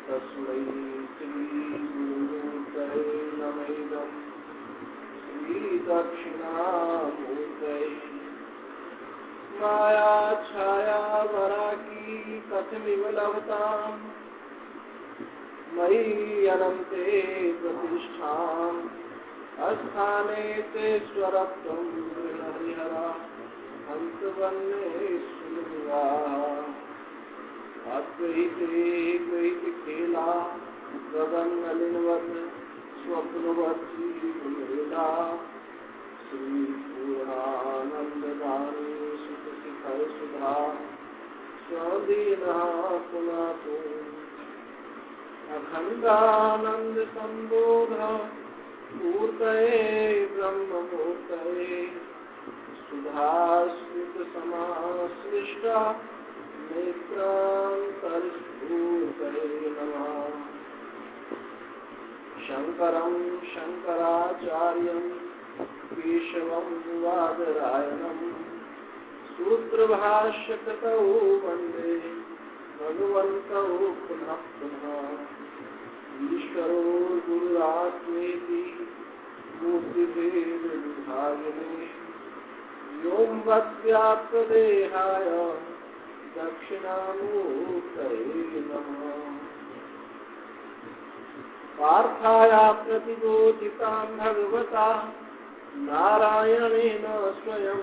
तस्मै श्रीगुरुमूर्तये नमः इदं श्रीदक्षिणामूर्तये मायाच्छाया वराकी कथमिव लभताम् मयि अनन्ते प्रतिष्ठाम् अस्थाने ते स्वरत्वं हरिहरा हंसवन्नेश्वरा अद्वैते द्वैत खेला गगननलिनवत् स्वप्नवती मेला श्री पूर्णानंददानी सुखशिखर सुधा स्वदीनः पुनातु अखंडानंद संबोध मूर्तये ब्रह्ममूर्तये सुधास्मित समाश्लिष्टा नेत्रान्तरस्फूर्तये नमः। शंकरं शंकराचार्यं केशवं वादरायणं सूत्रभाष्यकृतौ वन्दे भगवन्तौ पुनः पुनः। ईश्वरो गुरुरात्मेति मूर्तिभेदविभागिने व्योमवद्व्याप्तदेहाय दक्षिणामूर्तये नमः। पार्थाय प्रतिबोधितां भगवता नारायणेन स्वयं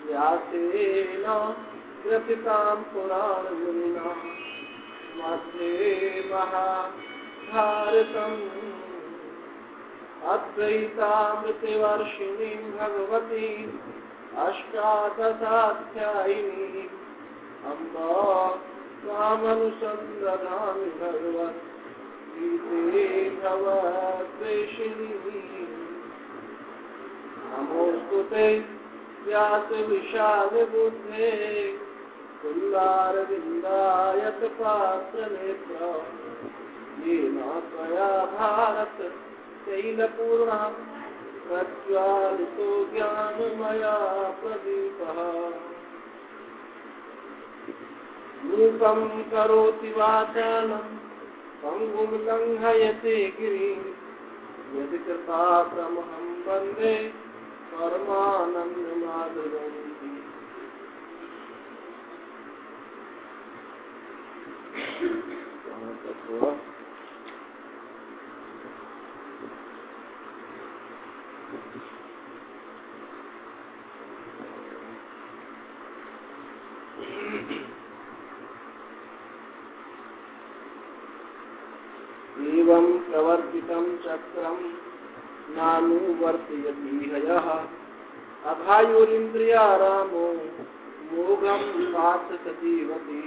व्यासेन ग्रथितां पुराणमुनिना मध्ये महाभारतम् अद्वैतामृतवर्षिणीं भगवतीं अष्टादशाध्यायिनीं अम्ब त्वामनुसन्दधामि भगवद्गीते भवद्वेषिणी। नमोऽस्तुते व्यासविशालबुद्धे कुल्लारविन्दायतपात्रनेत्र येन त्वया भारत तैलपूर्णः प्रज्वालितो ज्ञानमया प्रदीपः। मूकं करोति वाचालं पङ्गुं लङ्घयते गिरिं यत्कृपातमहं वन्दे परमानन्दमाधवम्। एवं प्रवर्तितं चक्रं नानुवर्तयति ह्यः अभायोरिन्द्रियारामो मोघं पार्थ सजीवति।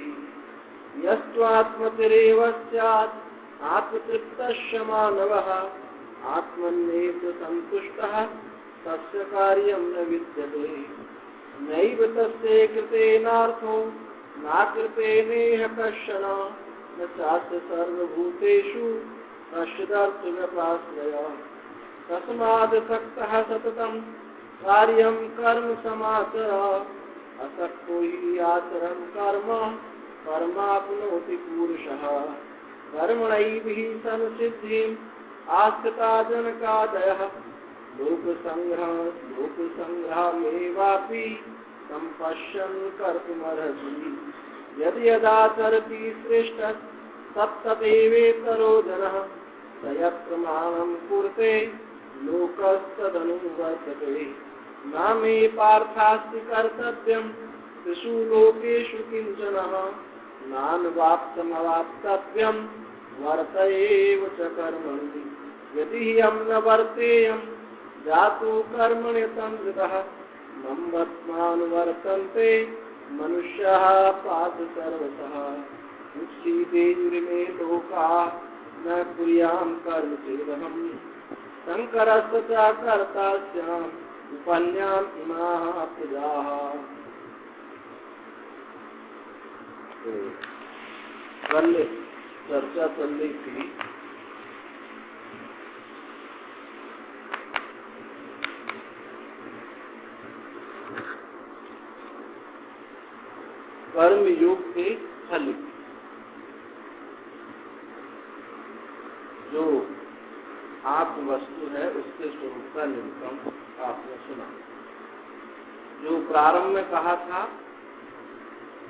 यस्त्वात्मतिरेव स्यात् आत्मतृप्तस्य मानवः आत्मन्येव सन्तुष्टः तस्य कार्यं न विद्यते। नैव तस्य कृतेनार्थो नाकृतेनेह कश्चन न चास्य सर्वभूतेषु कश्चिदर्थव्यपाश्रयः। तस्मादसक्तः सततं कार्यं कर्म समाचर असक्तो हि आचरन् कर्म कर्माप्नोति पुरुषः। कर्मणैव हि संसिद्धिम् आस्थिता जनकादयः लोकसंग्रहमेवापि सम्पश्यन् कर्तुमर्हसि। यदि यदाचरति श्रेष्ठः तत्तदेवेतरो जनः स यत्प्रमाणं कुरुते लोकस्तदनुवर्तते। न मे पार्थास्ति कर्तव्यं त्रिषु लोकेषु किञ्चनः नानवाप्तमवाप्तव्यं वर्त एव च कर्मणि। यदि ह्यं न वर्तेयं जातु कर्मण्यतन्द्रितः मम्मत्मानुवर्तन्ते मनुष्याः पार्थ सर्वतः। उच्छीदेयुर्मे लोकाः न कुर्यां कर्म चेदहम् शङ्करस्य च कर्ता स्याम् उपन्याम् इमाः प्रजाः। कल चर्चा चल रही थी कर्म योग के फल। आत्म वस्तु है उसके स्वरूप का निरूपण आपने सुना। जो प्रारंभ में कहा था,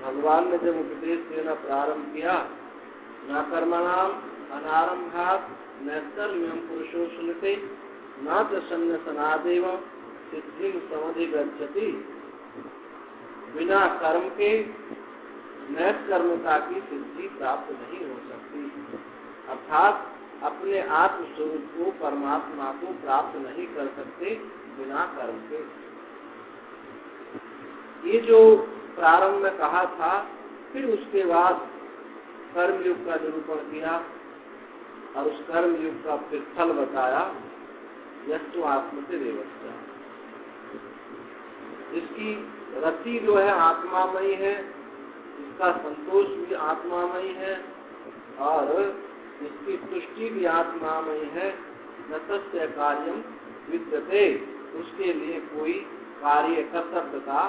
भगवान ने जब उपदेश देना प्रारंभ किया, न कर्मणाम अनारंभात नैष्कर्म्यम पुरुषो सुनते न च सन्न्यसनादेव सिद्धिं समधिगच्छति। बिना कर्म के नैष्कर्मता की सिद्धि प्राप्त नहीं हो सकती, अर्थात अपने आत्म स्वरूप को, परमात्मा को प्राप्त नहीं कर सकते बिना कर्म के। ये जो प्रारंभ में कहा था, फिर उसके बाद कर्मयुग का निरूपण किया और उस कर्मयुग का फिर फल बताया, यस्तु आत्मते देवस्य। इसकी रति जो है आत्मामयी है, इसका संतोष भी आत्मामयी है और इसकी तुष्टि भी आत्मामयी है। न तस्य कार्यम विद्यते, उसके लिए कोई कार्य कर्तव्यता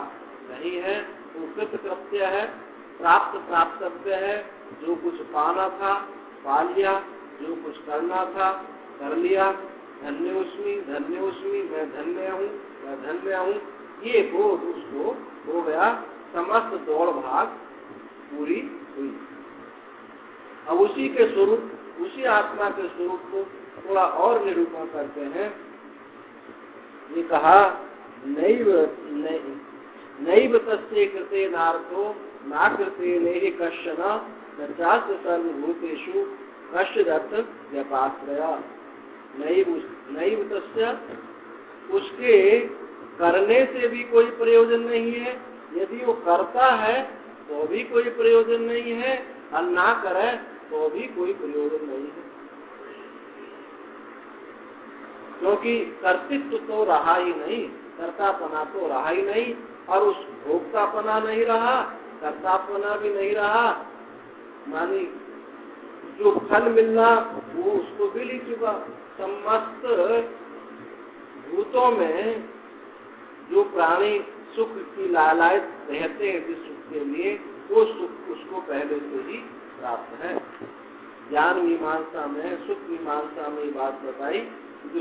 नहीं है। वो कृतकृत्य है, प्राप्त प्राप्तव्य है। जो कुछ पाना था पा लिया, जो कुछ करना था कर लिया। धन्योस्मि धन्योस्मि, मैं धन्य हूँ, मैं धन्य हूँ, ये बोध उसको हो गया। समस्त दौड़ भाग पूरी हुई। अब उसी के स्वरूप, उसी आत्मा के स्वरूप को थोड़ा और निरूपण करते हैं। ये कहा नैव तस्य कृते नार्थो ना कृते नेहि कश्चन न चास्य सर्वभूतेषु कश्चिदर्थ व्यपाश्रया। नैव तस्य, उसके करने से भी कोई प्रयोजन नहीं है। यदि वो करता है तो भी कोई प्रयोजन नहीं है और ना करे तो भी कोई प्रयोजन नहीं है, क्योंकि कर्तृत्व तो रहा ही नहीं, कर्तापना तो रहा ही नहीं और उस भोक्तापना नहीं रहा, कर्तापना भी नहीं रहा। मानी जो फल मिलना वो उसको मिल ही चुका। समस्त भूतों में जो प्राणी सुख की लालयत रहते हैं जिस सुख के लिए, वो सुख उसको पहले से ही प्राप्त है। ज्ञान मीमांसा में, सुख मीमांसा में बात बताई, जो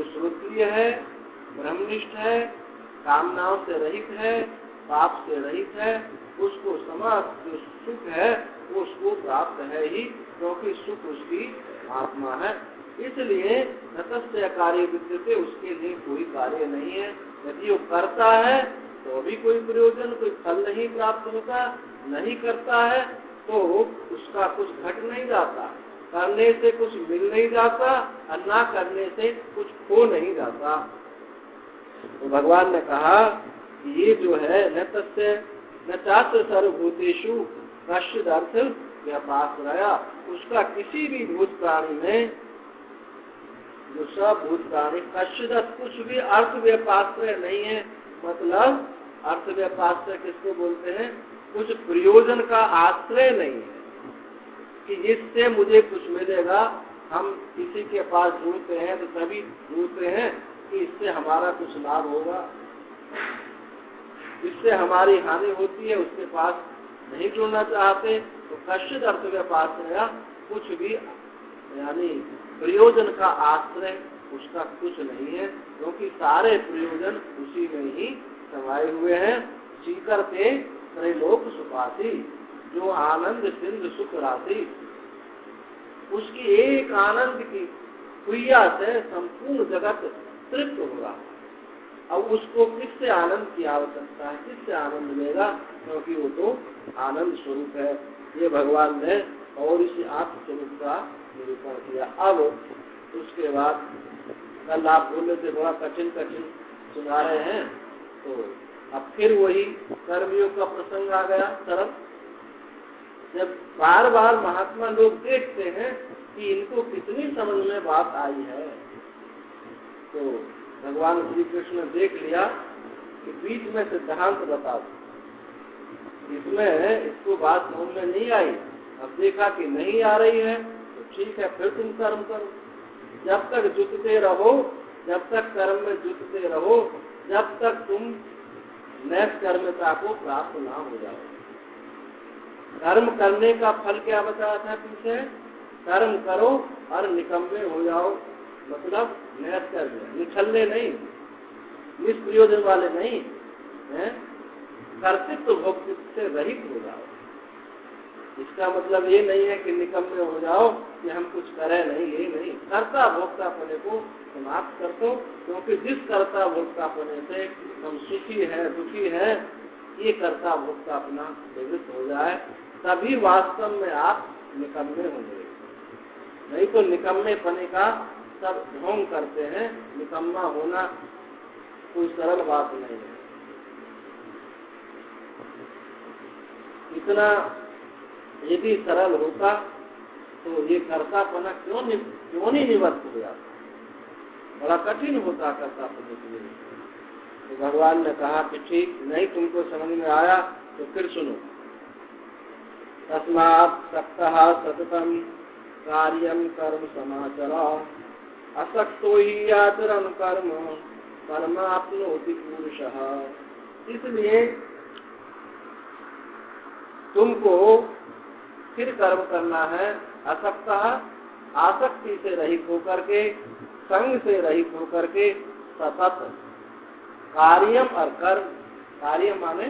श्रोत्रिय है, ब्रह्मनिष्ठ है, कामनाओं से रहित है, पाप से रहित है, उसको समस्त जो सुख है वो उसको प्राप्त है ही, क्योंकि सुख उसकी आत्मा है। इसलिए न तस्य कार्य विद्यते, उसके लिए कोई कार्य नहीं है। यदि वो करता है तो भी कोई प्रयोजन, कोई फल नहीं प्राप्त होता, नहीं करता है तो उसका कुछ घट नहीं जाता, करने से कुछ मिल नहीं जाता और ना करने से कुछ खो नहीं जाता। तो भगवान ने कहा कि ये जो है न तस्य न चास्य सर्वभूतेषु कश्चिदर्थ व्यपाश्रया, उसका किसी भी भूत प्राणी में, जो सब भूत प्राणी कश्चिदर्थ, कुछ भी अर्थ व्यपाश्रय नहीं है। मतलब अर्थ व्यपाश्रय किसको बोलते हैं? कुछ प्रयोजन का आश्रय नहीं है कि जिससे मुझे कुछ मिलेगा। हम किसी के पास जुड़ते हैं तो तभी जुड़ते हैं कि इससे हमारा कुछ लाभ होगा, इससे हमारी हानि होती है, उसके पास नहीं जुड़ना चाहते। तो कश्चिद अर्थ व्यपाश्रय, कुछ भी यानी प्रयोजन का आश्रय उसका कुछ नहीं है, क्योंकि सारे प्रयोजन उसी में ही समाये हुए हैं। सीकर पे त्रैलोक सुपासी, जो आनंद सिंधु सुख राशि, उसकी एक आनंद की क्रिया से संपूर्ण जगत तृप्त होगा। अब उसको किससे आनंद की आवश्यकता है, किससे आनंद मिलेगा? क्योंकि वो तो आनंद स्वरूप है। ये भगवान ने और इस आत्म स्वरूप का निरूपण किया। अब उसके बाद कल आप बोले थे बड़ा कठिन कठिन सुना रहे हैं, तो अब फिर वही कर्मयोग का प्रसंग आ गया तरफ। जब बार बार महात्मा लोग देखते हैं कि इनको कितनी समझ में बात आई है, तो भगवान श्री कृष्ण ने देख लिया कि बीच में सिद्धांत बता दो, इसमें इसको बात समझ में नहीं आई। अब देखा कि नहीं आ रही है तो ठीक है, फिर तुम कर्म करो। जब तक जुटते रहो, जब तक कर्म में जुटते रहो, जब तक तुम नैष्कर्म्यता को प्राप्त ना हो जाओ। कर्म करने का फल क्या बताया था पीछे? कर्म करो और निकम्मे हो जाओ, मतलब नैष्कर्म्य, निछल्ले नहीं, निष्प्रयोजन वाले नहीं है, कर्तृत्व भोक्तृत्व से रहित हो जाओ। इसका मतलब ये नहीं है कि निकम्मे हो जाओ कि हम कुछ करें नहीं, ये नहीं, कर्ता भोक्तापने को समाप्त कर दो, क्योंकि जिस कर्ता भोक्तापने से हम सुखी है दुखी है, ये कर्ता भोक्तापना निवृत्त हो जाए, तभी वास्तव में आप निकम्मे होंगे। नहीं तो निकम्मे पने का सब ढोंग करते हैं, निकम्मा होना कोई सरल बात नहीं है। इतना यदि सरल होता तो ये कर्तापना क्यों नहीं निवृत्त हो जाता, बड़ा कठिन होता कर्तापने के लिए। तो भगवान ने कहा कि ठीक नहीं, तुमको समझ में आया तो फिर सुनो। तस्मात् सक्तः सततं कार्यं कर्म समाचरा, असक्तो हि आचरन् कर्म परमाप्नोति पुरुषः। इसलिए तुमको फिर कर्म करना है, असक्तः, आसक्ति से रहित होकर के, संग से रहित होकर के, सतत कार्यम और कर्म, कार्य माने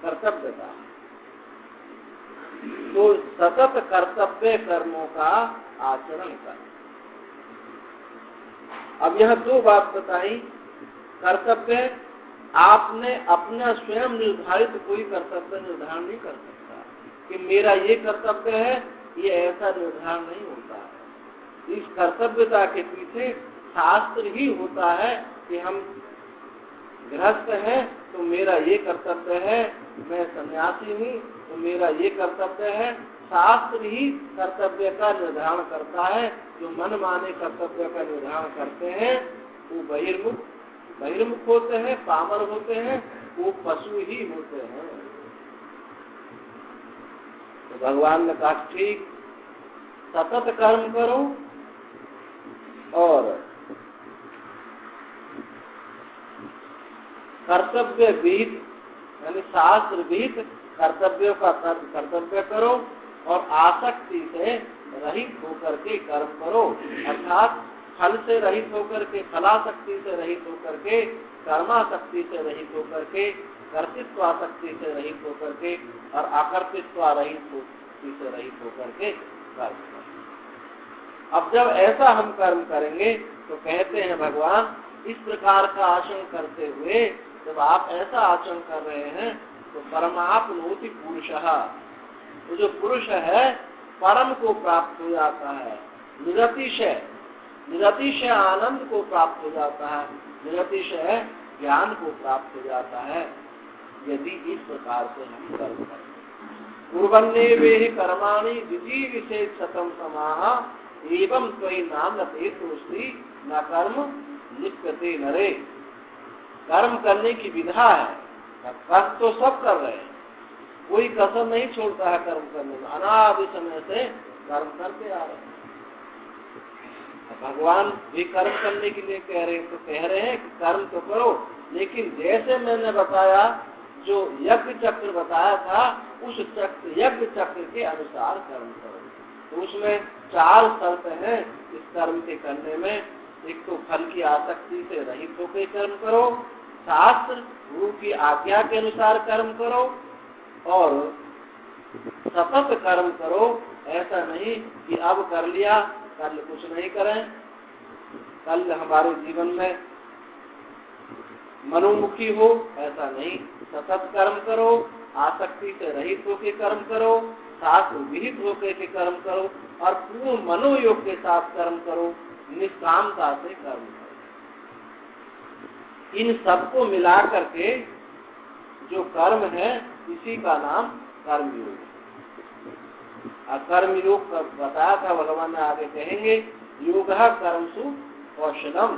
कर्तव्यता, तो सतत कर्तव्य कर्मों का आचरण कर। अब यह दो बात बताई। कर्तव्य आपने अपना स्वयं निर्धारित कोई कर्तव्य निर्धारण नहीं कर सकता कि मेरा ये कर्तव्य है, ये ऐसा निर्धारण नहीं होता है। इस कर्तव्यता के पीछे शास्त्र ही होता है कि हम गृहस्थ हैं तो मेरा ये कर्तव्य है, मैं सन्यासी हूँ तो मेरा ये कर्तव्य है। शास्त्र ही कर्तव्य का निर्धारण करता है। जो मन माने कर्तव्य का निर्धारण करते हैं वो बहिर्मुख होते हैं, पामर होते हैं, वो पशु ही होते हैं। तो भगवान ने कहा ठीक, सतत कर्म करो और कर्तव्य विहित यानी शास्त्र विहित कर्तव्यों का कर्तव्य करो और आसक्ति से रहित होकर के कर्म करो, अर्थात फल से रहित होकर के, फलासक्ति से रहित होकर के, कर्मासक्ति से रहित होकर के, कर्तृत्वासक्ति से रहित होकर के और आकर्तृत्वारहित से रहित होकर के कर्म करो। अब जब ऐसा हम कर्म करेंगे तो कहते हैं भगवान, इस प्रकार का आचरण करते हुए जब आप ऐसा आचरण कर रहे हैं तो परमाप्नोति पुरुषः, तो जो पुरुष है परम को प्राप्त हो जाता है, निरतिशय आनंद को प्राप्त हो जाता है, निरतिशय ज्ञान को प्राप्त हो जाता है, यदि इस प्रकार से हम कर्म करें। कुर्वन्नेवेहि कर्माणि द्विजीविषेत् शतं समाः एवं त्वयि नाम्यते तोस्ति न कर्म लिप्यते नरे। कर्म करने की विधा है, कर्म तो सब कर रहे हैं, कोई कसर नहीं छोड़ता है कर्म करने में, अनादि समय से कर्म करते आ रहे हैं। भगवान भी कर्म करने के लिए कह रहे हैं कि कर्म तो करो, लेकिन जैसे मैंने बताया, जो यज्ञ चक्र बताया था, उस यज्ञ चक्र के अनुसार कर्म करो। तो उसमें 4 शर्त हैं इस कर्म के करने में। एक तो फल की आसक्ति से रहित होकर कर्म करो, शास्त्र गुरु की आज्ञा के अनुसार कर्म करो और सतत कर्म करो। ऐसा नहीं कि अब कर लिया कल कुछ नहीं करें, कल हमारे जीवन में मनोमुखी हो, ऐसा नहीं। सतत कर्म करो, आसक्ति से रहित होकर कर्म करो, शास्त्र विहित होकर के कर्म करो और पूर्ण मनोयोग के साथ कर्म करो, निष्कामता से कर्म करो। इन सबको मिला करके जो कर्म है इसी का नाम कर्मयोग है। कर्मयोग का बताया था भगवान ने, आगे कहेंगे योगः कर्मसु कौशलम।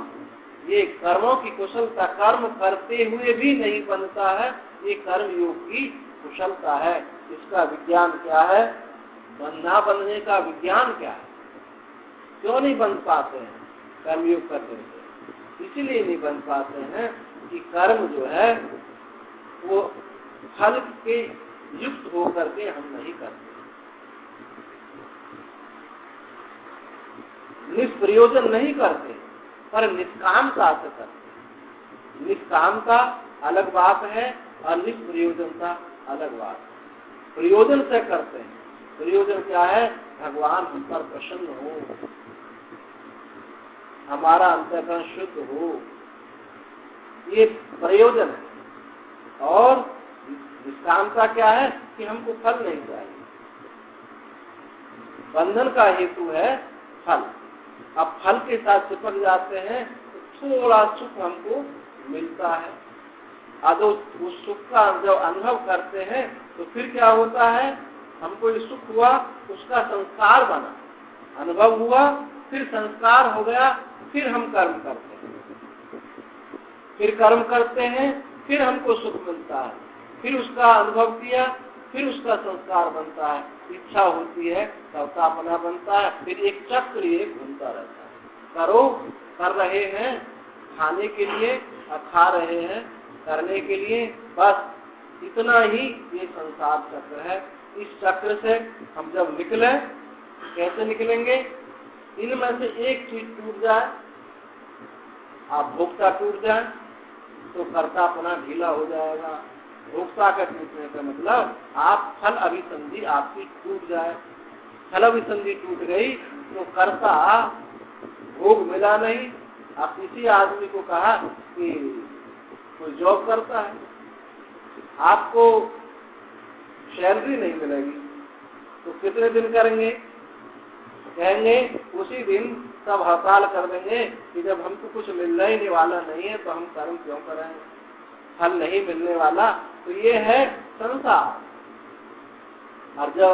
ये कर्मों की कुशलता, कर्म करते हुए भी नहीं बनता है, ये कर्मयोग की कुशलता है। इसका विज्ञान क्या है, बनना बनने का विज्ञान क्या है, क्यों नहीं बन पाते हैं कर्मयोग करने से? इसलिए नहीं बन पाते हैं कि कर्म जो है वो फल के युक्त होकर के हम नहीं करते। निष्प्रयोजन नहीं करते, पर निष्कामता से करते। निष्कामता अलग बात है और निष्प्रयोजनता अलग बात है। प्रयोजन से करते हैं। प्रयोजन क्या है? भगवान हम पर प्रसन्न हो, हमारा अंतःकरण शुद्ध हो, ये प्रयोजन है। और निष्कामता क्या है? कि हमको फल नहीं चाहिए। बंधन का हेतु है फल। अब फल के साथ चिपक जाते हैं तो थोड़ा सुख हमको मिलता है। अब उस सुख का जब अनुभव करते हैं तो फिर क्या होता है? हमको ये सुख हुआ, उसका संस्कार बना, अनुभव हुआ, फिर संस्कार हो गया, फिर हम कर्म करते हैं, फिर कर्म करते हैं, फिर हमको सुख मिलता है, फिर उसका अनुभव किया, फिर उसका संस्कार बनता है, इच्छा होती है, कर्तापना बनता है, फिर एक चक्र ये घूमता रहता है। करो, कर रहे हैं खाने के लिए, खा रहे हैं करने के लिए, बस इतना ही ये संसार चक्र है। इस चक्र से हम जब निकले, कैसे निकलेंगे? इनमें से एक चीज टूट जाए, आप भोक्ता टूट जाए तो कर्तापना ढीला हो जाएगा। भोक्ता का टूटने का मतलब आप फल अभिसंधि आपकी टूट जाए। फल अभिसंधि टूट गई तो कर्ता भोग मिला नहीं। आप किसी आदमी को कहा कि कोई जॉब करता है, आपको सैलरी नहीं मिलेगी तो कितने दिन करेंगे? कहेंगे उसी दिन सब हड़ताल कर देंगे कि जब हमको कुछ मिलने ही वाला नहीं है तो हम कर्म क्यों करेंगे, फल नहीं मिलने वाला। तो ये है संसार। और जो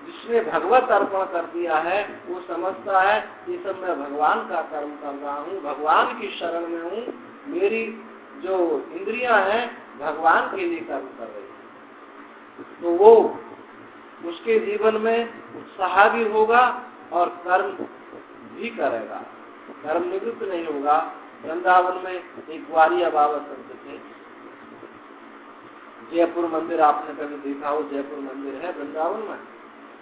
जिसने भगवत अर्पण कर दिया है वो समझता है कि सब मैं भगवान का कर्म कर रहा हूँ, भगवान की शरण में हूँ, मेरी जो इंद्रियां हैं भगवान के लिए कर्म कर रही है, तो वो उसके जीवन में उत्साह भी होगा और कर्म भी करेगा, कर्म निवृत्त नहीं होगा। वृंदावन में एक ग्वारिया बाबा संत थे। जयपुर मंदिर आपने कभी देखा हो, जयपुर मंदिर है वृंदावन में।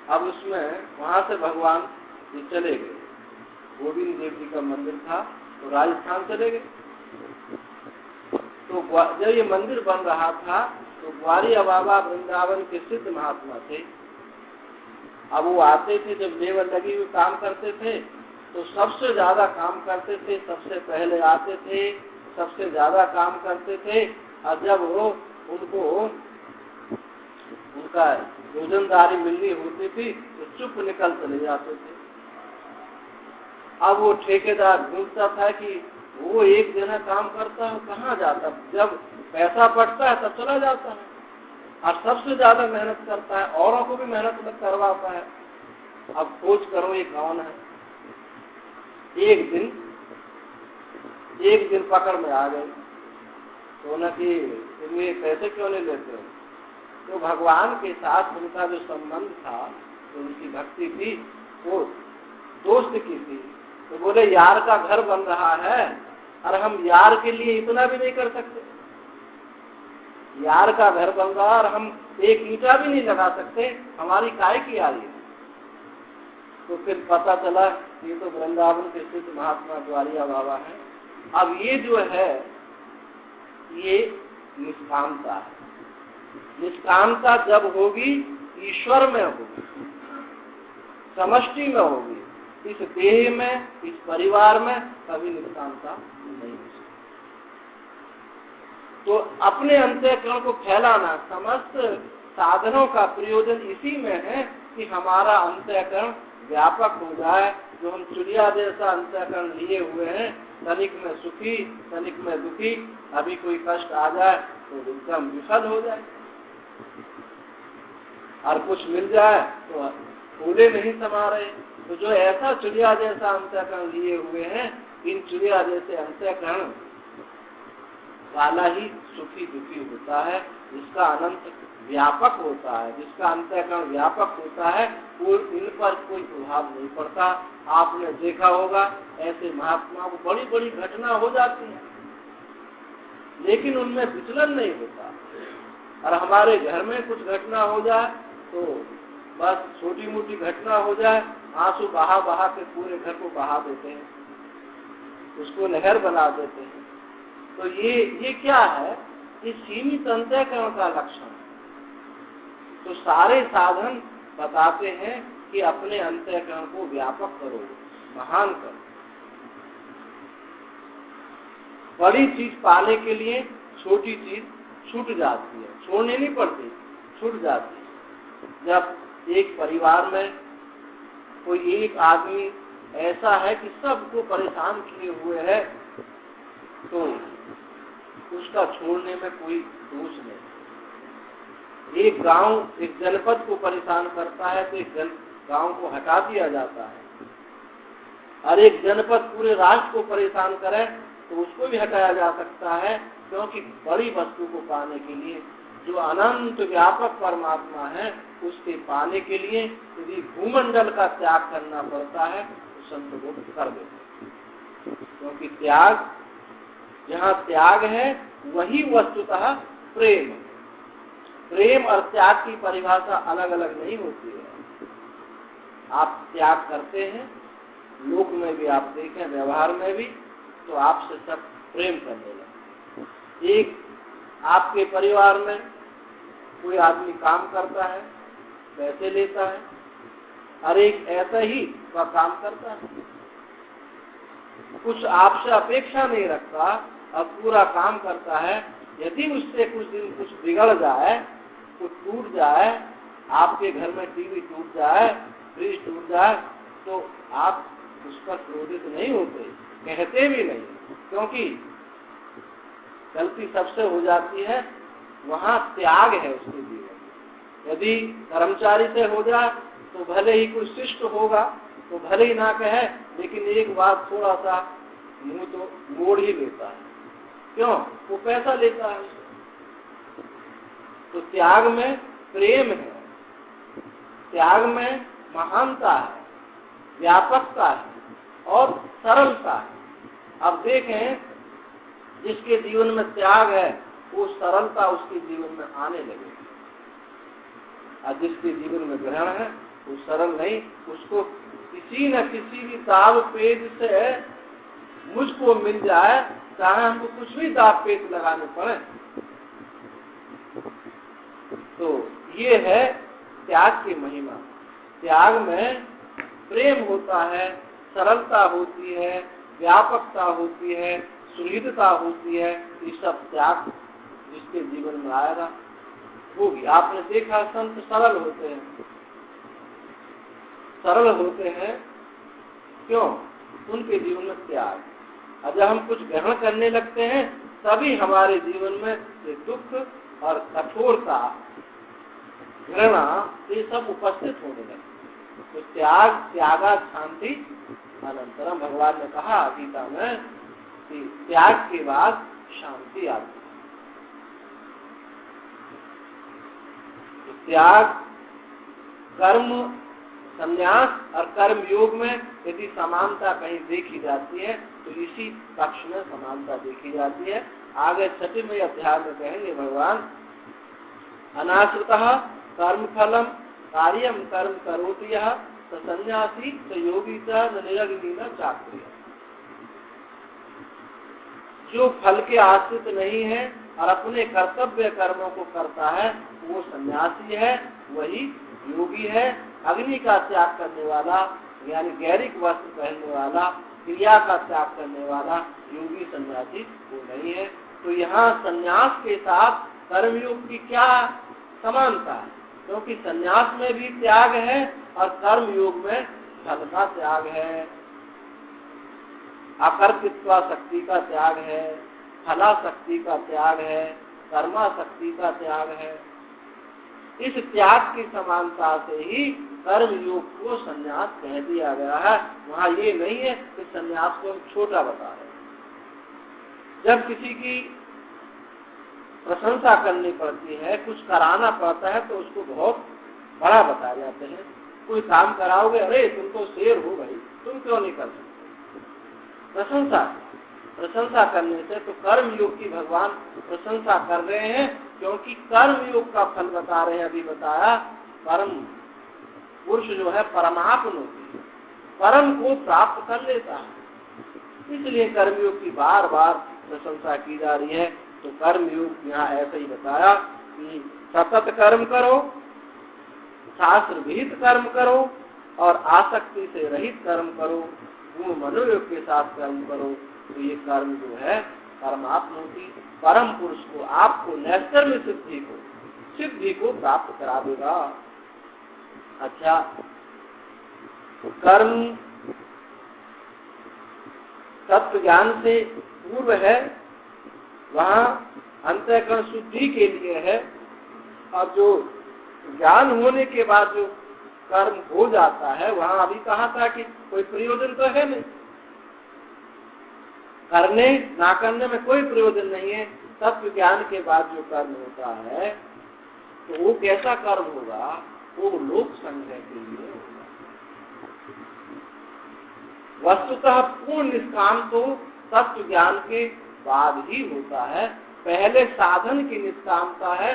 अब उसमें वहां से भगवान ये चले गए, गोविंद देव जी का मंदिर था तो राजस्थान चले गए। तो जब ये मंदिर बन रहा था तो ग्वारिया बाबा वृंदावन के सिद्ध महात्मा थे। अब वो आते थे, जब लेबर लगी हुई काम करते थे तो सबसे ज्यादा काम करते थे, सबसे पहले आते थे, सबसे ज्यादा काम करते थे। और जब वो उनको उनका रोजंदारी मिलनी होती थी तो चुप निकल चले जाते थे। अब वो ठेकेदार ढूंढता था कि वो एक जना काम करता है, कहाँ जाता, जब पैसा पड़ता है तब चला जाता है और सबसे ज्यादा मेहनत करता है, औरों को भी मेहनत करवाता है। अब खोज करो ये कौन है। एक दिन पकड़ में आ गए तो न कि तुम ये पैसे क्यों नहीं लेते हो? तो भगवान के साथ उनका जो संबंध था, तो उनकी भक्ति थी, वो दोस्त की थी। तो बोले यार का घर बन रहा है और हम यार के लिए इतना भी नहीं कर सकते, यार का घर बन रहा और हम एक ईंटा भी नहीं लगा सकते, हमारी काय की यारी है। तो फिर पता चला ये तो वृंदावन के सिद्ध महात्मा ग्वारिया बाबा है। अब ये जो है ये निष्कामता है। निष्कामता जब होगी ईश्वर में होगी, समष्टि में होगी, इस देह में, इस परिवार में कभी निष्कामता नहीं हो सकती। तो अपने अंतःकरण को फैलाना, समस्त साधनों का प्रयोजन इसी में है कि हमारा अंतःकरण व्यापक हो जाए। जो हम चिड़िया जैसा अंतःकरण लिए हुए हैं, तनिक में सुखी तनिक में दुखी, अभी कोई कष्ट आ जाए तो एकदम विफल हो जाए, और कुछ मिल जाए तो फूले नहीं समा रहे। तो जो ऐसा चिड़िया जैसा अंतःकरण लिए हुए हैं, इन चिड़िया जैसे अंतःकरण वाला ही सुखी दुखी होता है, जिसका अनंत व्यापक होता है, जिसका अंतःकरण व्यापक होता है, वो इन पर कोई प्रभाव नहीं पड़ता। आपने देखा होगा ऐसे महात्माओं को बड़ी बड़ी घटना हो जाती है लेकिन उनमें विचलन नहीं होता, और हमारे घर में कुछ घटना हो जाए तो बस छोटी मोटी घटना हो जाए, आंसू बहा बहा के पूरे घर को बहा देते हैं, उसको नहर बना देते हैं। तो ये क्या है? ये सीमित अंतःकरण का लक्षण है। तो सारे साधन बताते हैं कि अपने अंतःकरण को व्यापक करो, महान करो। बड़ी चीज पाने के लिए छोटी चीज छूट जाती है, छोड़नी नहीं पड़ती, छूट जाती है। जब एक परिवार में कोई एक आदमी ऐसा है कि सबको परेशान किए हुए है, तो उसका छोड़ने में कोई दोष नहीं। एक गांव, एक जनपद को परेशान करता है तो एक गांव को हटा दिया जाता है, और एक जनपद पूरे राष्ट्र को परेशान करे तो उसको भी हटाया जा सकता है। क्योंकि बड़ी वस्तु को पाने के लिए, जो अनंत व्यापक परमात्मा है, उसके पाने के लिए यदि भूमंडल का त्याग करना पड़ता है तो संत वो कर देते। क्योंकि त्याग, जहाँ त्याग है वही वस्तुतः प्रेम। प्रेम और त्याग की परिभाषा अलग अलग नहीं होती है। आप त्याग करते हैं, लोक में भी आप देखें, व्यवहार में भी, तो आपसे सब प्रेम करने लगे। एक आपके परिवार में कोई आदमी काम करता है, पैसे लेता है, और एक ऐसा ही वह काम करता है, कुछ आपसे अपेक्षा नहीं रखता और पूरा काम करता है। यदि उससे कुछ दिन कुछ बिगड़ जाए, कुछ टूट जाए, आपके घर में टीवी टूट जाए, फ्रिज टूट जाए, तो आप उस पर क्रोधित नहीं होते, कहते भी नहीं, क्योंकि गलती सबसे हो जाती है, वहां त्याग है उसके जीवन। यदि कर्मचारी से हो जाए तो भले ही कोई शिष्ट होगा तो भले ही ना कहे, लेकिन एक बात थोड़ा सा मुंह तो मोड़ ही लेता है। क्यों? वो पैसा लेता है। तो त्याग में प्रेम है, त्याग में महानता है, व्यापकता है और सरलता है। अब देखें, जिसके जीवन में त्याग है वो सरलता उसके जीवन में आने लगेगी, और जिसके जीवन में ग्रहण है वो सरल नहीं, उसको किसी न किसी भी दाव पेच से मुझको मिल जाए, चाहे हमको कुछ भी दाव पेच लगाने पड़े। तो ये है त्याग की महिमा। त्याग में प्रेम होता है, सरलता होती है, व्यापकता होती है, सुहृदता होती है। ये सब त्याग जिसके जीवन में आएगा होगी। आपने देखा संत सरल होते हैं, सरल होते हैं क्यों? उनके जीवन में त्याग। और जब हम कुछ ग्रहण करने लगते हैं तभी हमारे जीवन में ये दुख और कठोरता, घृणा, ये सब उपस्थित होने लगते। तो त्याग, त्यागा शांति अनंतरम, भगवान ने कहा गीता में कि त्याग के बाद शांति आती है। तो त्याग, कर्म संन्यास और कर्म योग में यदि समानता कहीं देखी जाती है तो इसी पक्ष में समानता देखी जाती है। आगे 6वें अध्याय में कहेंगे भगवान, अनाश्रितः कर्म फलम कार्यम कर्म करोति यः स सन्यासी स योगी च निरग्नि न चाक्रिय। जो फल के आश्रित नहीं है और अपने कर्तव्य कर्मों को करता है वो सन्यासी है, वही योगी है। अग्नि का त्याग करने वाला, यानी गैरिक वस्त्र पहनने वाला, क्रिया का त्याग करने वाला योगी सन्यासी वो नहीं है। तो यहाँ सन्यास के साथ कर्मयोग की क्या समानता है? क्योंकि सन्यास में भी त्याग है और कर्म योग में फल का त्याग है, अकर्तृत्व शक्ति का त्याग है, फला शक्ति का त्याग है, कर्मा शक्ति का त्याग है। इस त्याग की समानता से ही कर्म योग को संन्यास कह दिया गया है। वहाँ ये नहीं है कि संन्यास को हम छोटा बता रहे हैं। जब किसी की प्रशंसा करनी पड़ती है, कुछ कराना पड़ता है, तो उसको बहुत बड़ा बताया जाते हैं। कोई काम कराओगे, अरे तुम तो शेर हो भाई, तुम क्यों नहीं कर सकते? प्रशंसा करने से तो कर्म योग की भगवान प्रशंसा कर रहे हैं, क्योंकि कर्म योग का फल बता रहे हैं। अभी बताया कर्म पुरुष जो है परमात्मोपी परम को प्राप्त कर लेता है। इसलिए कर्मयोग की बार बार प्रशंसा की जा रही है। तो कर्मयोग यहाँ ऐसे ही बताया कि सतत कर्म करो, शास्त्र विहित कर्म करो और आसक्ति से रहित कर्म करो, पूर्ण मनोयोग के साथ कर्म करो। तो ये कर्म जो है परमात्मा की परम पुरुष को, आपको नैष्कर्म्य सिद्धि को प्राप्त करा देगा। अच्छा, कर्म तत्व ज्ञान से पूर्व है, वहाँ अंतःकरण शुद्धि के लिए है। और जो ज्ञान होने के बाद जो कर्म हो जाता है, वहाँ अभी कहा था कि कोई प्रयोजन तो है नहीं, करने ना करने में कोई प्रयोजन नहीं है। तत्व ज्ञान के बाद जो कर्म होता है तो वो कैसा कर्म होगा? वो लोक संग्रह के लिए होगा। वस्तुतः पूर्ण निष्काम तो तत्व ज्ञान के बाद ही होता है। पहले साधन की निष्कामता है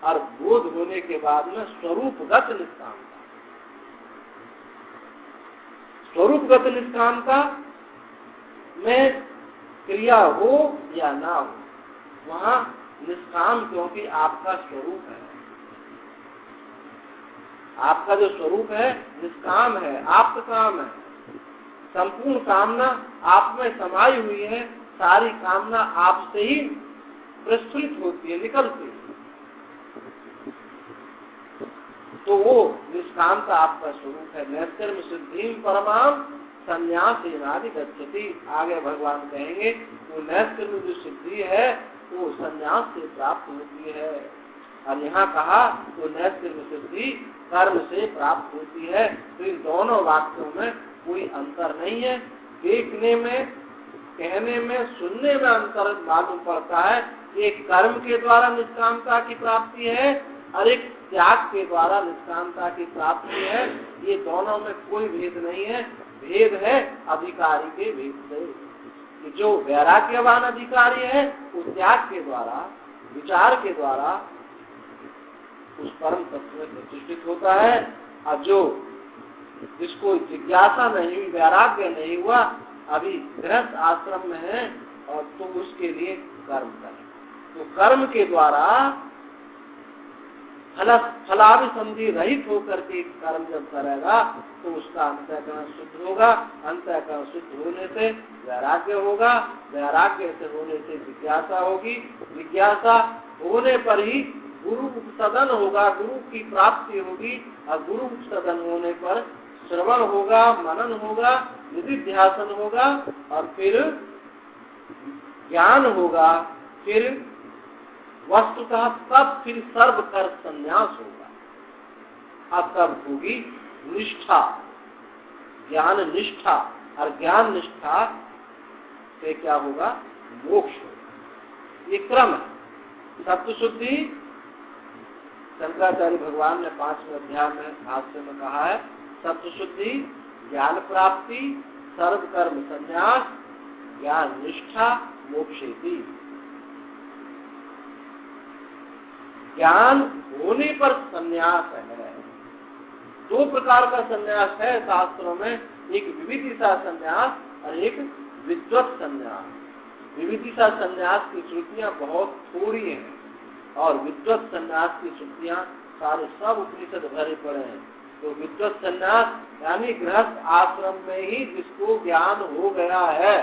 और बोध होने के बाद में स्वरूपगत निष्कामता। स्वरूपगत निष्कामता में क्रिया हो या ना हो, वहां निष्काम, क्योंकि आपका स्वरूप है, आपका जो स्वरूप है निष्काम है, आपकाम है। संपूर्ण कामना आप में समाई हुई है, सारी कामना आपसे ही प्रस्फुटित होती है, निकलती है। तो वो निष्कामता आपका स्वरूप है। नैष्कर्म्य सिद्धि परमाम संन्यासेनादि गच्छति। आगे भगवान कहेंगे वो नैष्कर्म्य जो सिद्धि है वो संन्यास से प्राप्त होती है। और यहाँ कहा तो नैष्कर्म्य सिद्धि कर्म से प्राप्त होती है। तो इन दोनों वाक्यों में कोई अंतर नहीं है। देखने में, कहने में, सुनने में अंतर मालूम पड़ता है। एक कर्म के द्वारा निष्कामता की प्राप्ति है और एक त्याग के द्वारा निष्कामता की प्राप्ति है। ये दोनों में कोई भेद नहीं है। भेद है अधिकारी के भेद से, कि जो वैराग्यवान अधिकारी है वो त्याग के द्वारा, विचार के द्वारा उस परम तत्व में प्रतिष्ठित होता है। और जो जिसको जिज्ञासा नहीं, वैराग्य नहीं हुआ, अभी गृहस्थ आश्रम में है, और तो उसके लिए कर्म करें। तो कर्म के द्वारा फलाभिसंधि रहित होकर के कर्म जब करेगा तो उसका अंतःकरण शुद्ध होगा। अंतःकरण शुद्ध होने से वैराग्य होगा, वैराग्य से होने से जिज्ञासा होगी, जिज्ञासा होने पर ही गुरु उपसदन होगा, गुरु की प्राप्ति होगी। और गुरु उपसदन होने पर श्रवण होगा, मनन होगा, निधिध्यासन होगा और फिर ज्ञान होगा। फिर वस्तुतः तब फिर सर्व कर संन्यास होगा। अब तब होगी निष्ठा, ज्ञान निष्ठा। और ज्ञान निष्ठा से क्या होगा? मोक्ष होगा। ये क्रम है। सत्व शुद्धि शंकराचार्य भगवान ने 5वें अध्याय में भाष्य में कहा है, सत्व शुद्धि, ज्ञान प्राप्ति, सर्व कर्म संन्यास, ज्ञान निष्ठा, मोक्षेति। ज्ञान होने पर संन्यास है। दो प्रकार का संन्यास है शास्त्रों में, एक विविदिशा संन्यास और एक विद्वत संन्यास। विविदिशा संन्यास की श्रुतियां बहुत थोड़ी हैं और विद्वत संन्यास की श्रुतियां सारे सब उपनिषद भरे पड़े हैं। तो विद्वत संन्यास यानी गृहस्थ आश्रम में ही जिसको ज्ञान हो गया है।